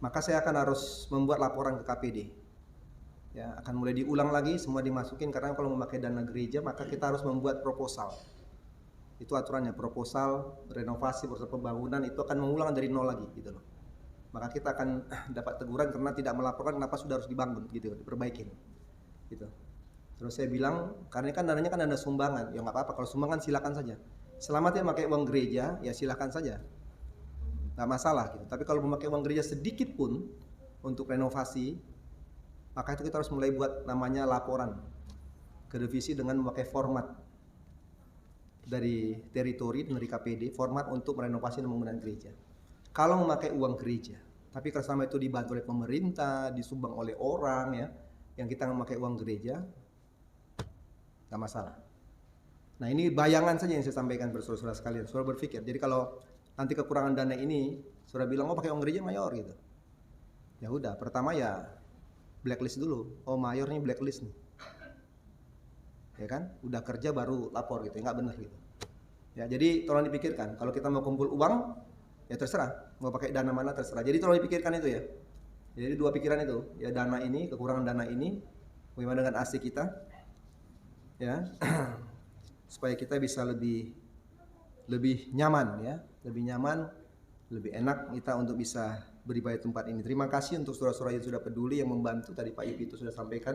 S1: maka saya akan harus membuat laporan ke KPD. Ya, akan mulai diulang lagi, semua dimasukin, karena kalau memakai dana gereja maka kita harus membuat proposal. Itu aturannya, proposal renovasi proses pembangunan itu akan mengulang dari nol lagi gitu loh. Maka kita akan dapat teguran karena tidak melaporkan kenapa sudah harus dibangun gitu, diperbaikin gitu. Terus saya bilang, karena kan dananya kan dana sumbangan, ya nggak apa-apa, kalau sumbangan silakan saja. Selama dia pakai uang gereja, ya silakan saja, nggak masalah gitu. Tapi kalau memakai uang gereja sedikit pun untuk renovasi, maka itu kita harus mulai buat namanya laporan ke divisi dengan memakai format dari teritori dan dari KPD, format untuk merenovasi dan pembangunan gereja. Kalau memakai uang gereja, tapi kalau selama itu dibantu oleh pemerintah, disumbang oleh orang ya, yang kita memakai uang gereja, nggak masalah. Nah ini bayangan saja yang saya sampaikan bersaudara-saudara sekalian. Saudara berpikir, jadi kalau nanti kekurangan dana ini, saudara bilang, oh pakai uang gereja mayor gitu. Ya udah, pertama ya blacklist dulu. Oh mayornya blacklist nih. Ya kan? Udah kerja baru lapor gitu, nggak benar gitu. Ya jadi tolong dipikirkan. Kalau kita mau kumpul uang, ya terserah. Mau pakai dana mana terserah. Jadi tolong dipikirkan itu ya. Jadi dua pikiran itu. Ya dana ini, kekurangan dana ini, bagaimana dengan AC kita? Ya, supaya kita bisa lebih nyaman ya, lebih nyaman, lebih enak kita untuk bisa beribadah di tempat ini. Terima kasih untuk saudara-saudara yang sudah peduli, yang membantu. Tadi Pak Yupi itu sudah sampaikan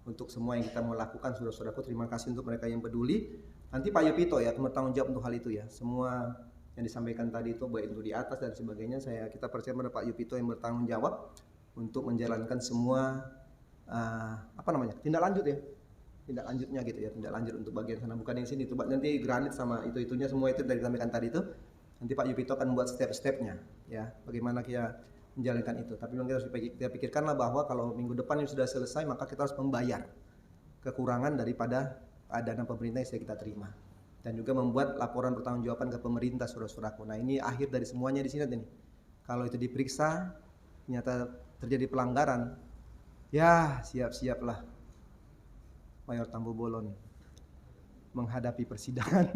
S1: untuk semua yang kita mau lakukan, saudara-saudaraku. Terima kasih untuk mereka yang peduli. Nanti Pak Yupito ya bertanggung jawab untuk hal itu ya. Semua yang disampaikan tadi itu baik itu di atas dan sebagainya, kita percaya pada Pak Yupito yang bertanggung jawab untuk menjalankan semua tindak lanjut ya. Tindak lanjutnya gitu ya, tindak lanjut untuk bagian sana, bukan yang sini. Itu nanti granit sama itu-itunya semua itu dari disampaikan tadi itu. Nanti Pak Yupito akan buat step-stepnya ya, bagaimana kita menjalankan itu. Tapi kita harus pikirkanlah bahwa kalau minggu depan ini sudah selesai, maka kita harus membayar kekurangan daripada dana pemerintah yang sudah kita terima. Dan juga membuat laporan pertanggungjawaban ke pemerintah, saudara-saudaraku. Nah ini akhir dari semuanya di sini nih. Kalau itu diperiksa, ternyata terjadi pelanggaran, ya siap-siaplah Mayor Tambo Bolon menghadapi persidangan.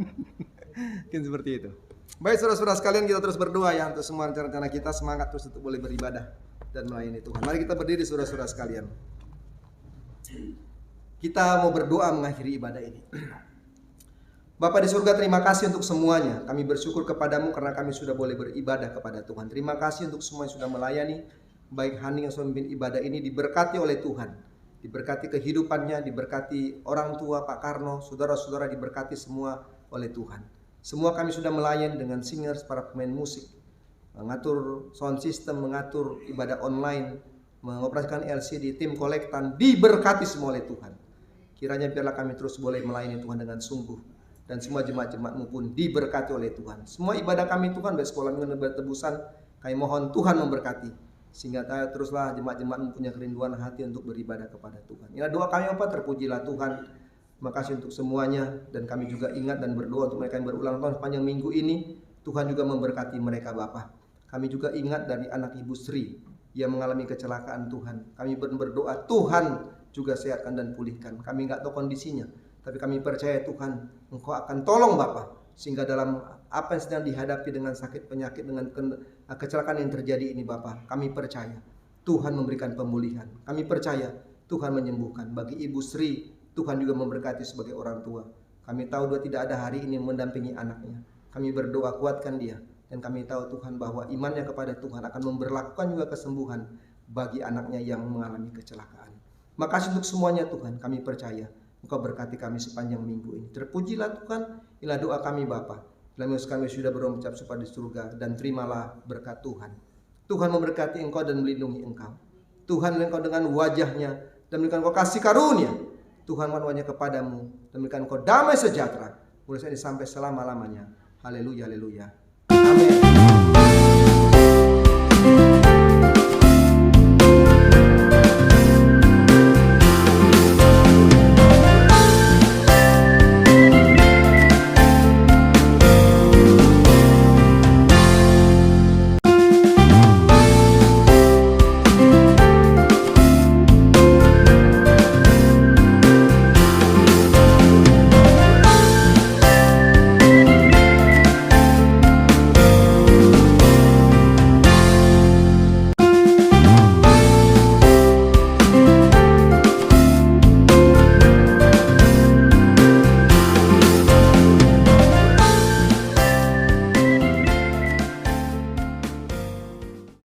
S1: Mungkin seperti itu. Baik saudara-saudara sekalian, kita terus berdoa ya untuk semua rencana-rencana kita, semangat terus untuk boleh beribadah dan melayani Tuhan. Mari kita berdiri saudara-saudara sekalian. Kita mau berdoa mengakhiri ibadah ini. Bapa di surga, terima kasih untuk semuanya. Kami bersyukur kepadamu karena kami sudah boleh beribadah kepada Tuhan. Terima kasih untuk semua yang sudah melayani, baik Hani yang sudah memimpin ibadah ini, diberkati oleh Tuhan. Diberkati kehidupannya, diberkati orang tua Pak Karno, saudara-saudara diberkati semua oleh Tuhan. Semua kami sudah melayani dengan singers, para pemain musik, mengatur sound system, mengatur ibadah online, mengoperasikan LCD, tim kolektan, diberkati semua oleh Tuhan. Kiranya biarlah kami terus boleh melayani Tuhan dengan sungguh, dan semua jemaat-jemaatmu pun diberkati oleh Tuhan. Semua ibadah kami Tuhan, baik sekolah minggu bertebusan, kami mohon Tuhan memberkati. Sehingga teruslah jemaat-jemaat punya kerinduan hati untuk beribadah kepada Tuhan. Inilah doa kami Bapak, terpujilah Tuhan. Terima kasih untuk semuanya. Dan kami juga ingat dan berdoa untuk mereka yang berulang tahun sepanjang minggu ini. Tuhan juga memberkati mereka Bapak. Kami juga ingat dari anak Ibu Sri yang mengalami kecelakaan Tuhan. Kami berdoa Tuhan juga sehatkan dan pulihkan. Kami nggak tahu kondisinya, tapi kami percaya Tuhan Engkau akan tolong Bapak. Sehingga dalam apa yang sedang dihadapi dengan sakit penyakit, dengan kecelakaan yang terjadi ini Bapak, kami percaya Tuhan memberikan pemulihan. Kami percaya Tuhan menyembuhkan. Bagi Ibu Sri, Tuhan juga memberkati sebagai orang tua. Kami tahu dia tidak ada hari ini mendampingi anaknya. Kami berdoa kuatkan dia. Dan kami tahu Tuhan bahwa imannya kepada Tuhan akan memberlakukan juga kesembuhan bagi anaknya yang mengalami kecelakaan. Makasih untuk semuanya Tuhan, kami percaya Engkau berkati kami sepanjang minggu ini. Terpujilah Tuhan, inilah doa kami Bapa. Dalam kami sudah berucap supaya di surga, dan terimalah berkat Tuhan. Tuhan memberkati engkau dan melindungi engkau. Tuhan engkau dengan wajahnya dan memberikan engkau kasih karunia. Tuhan wajahnya kepadamu dan memberikan engkau damai sejahtera. Mulai saat ini sampai selama-lamanya. Haleluya, haleluya. Amin.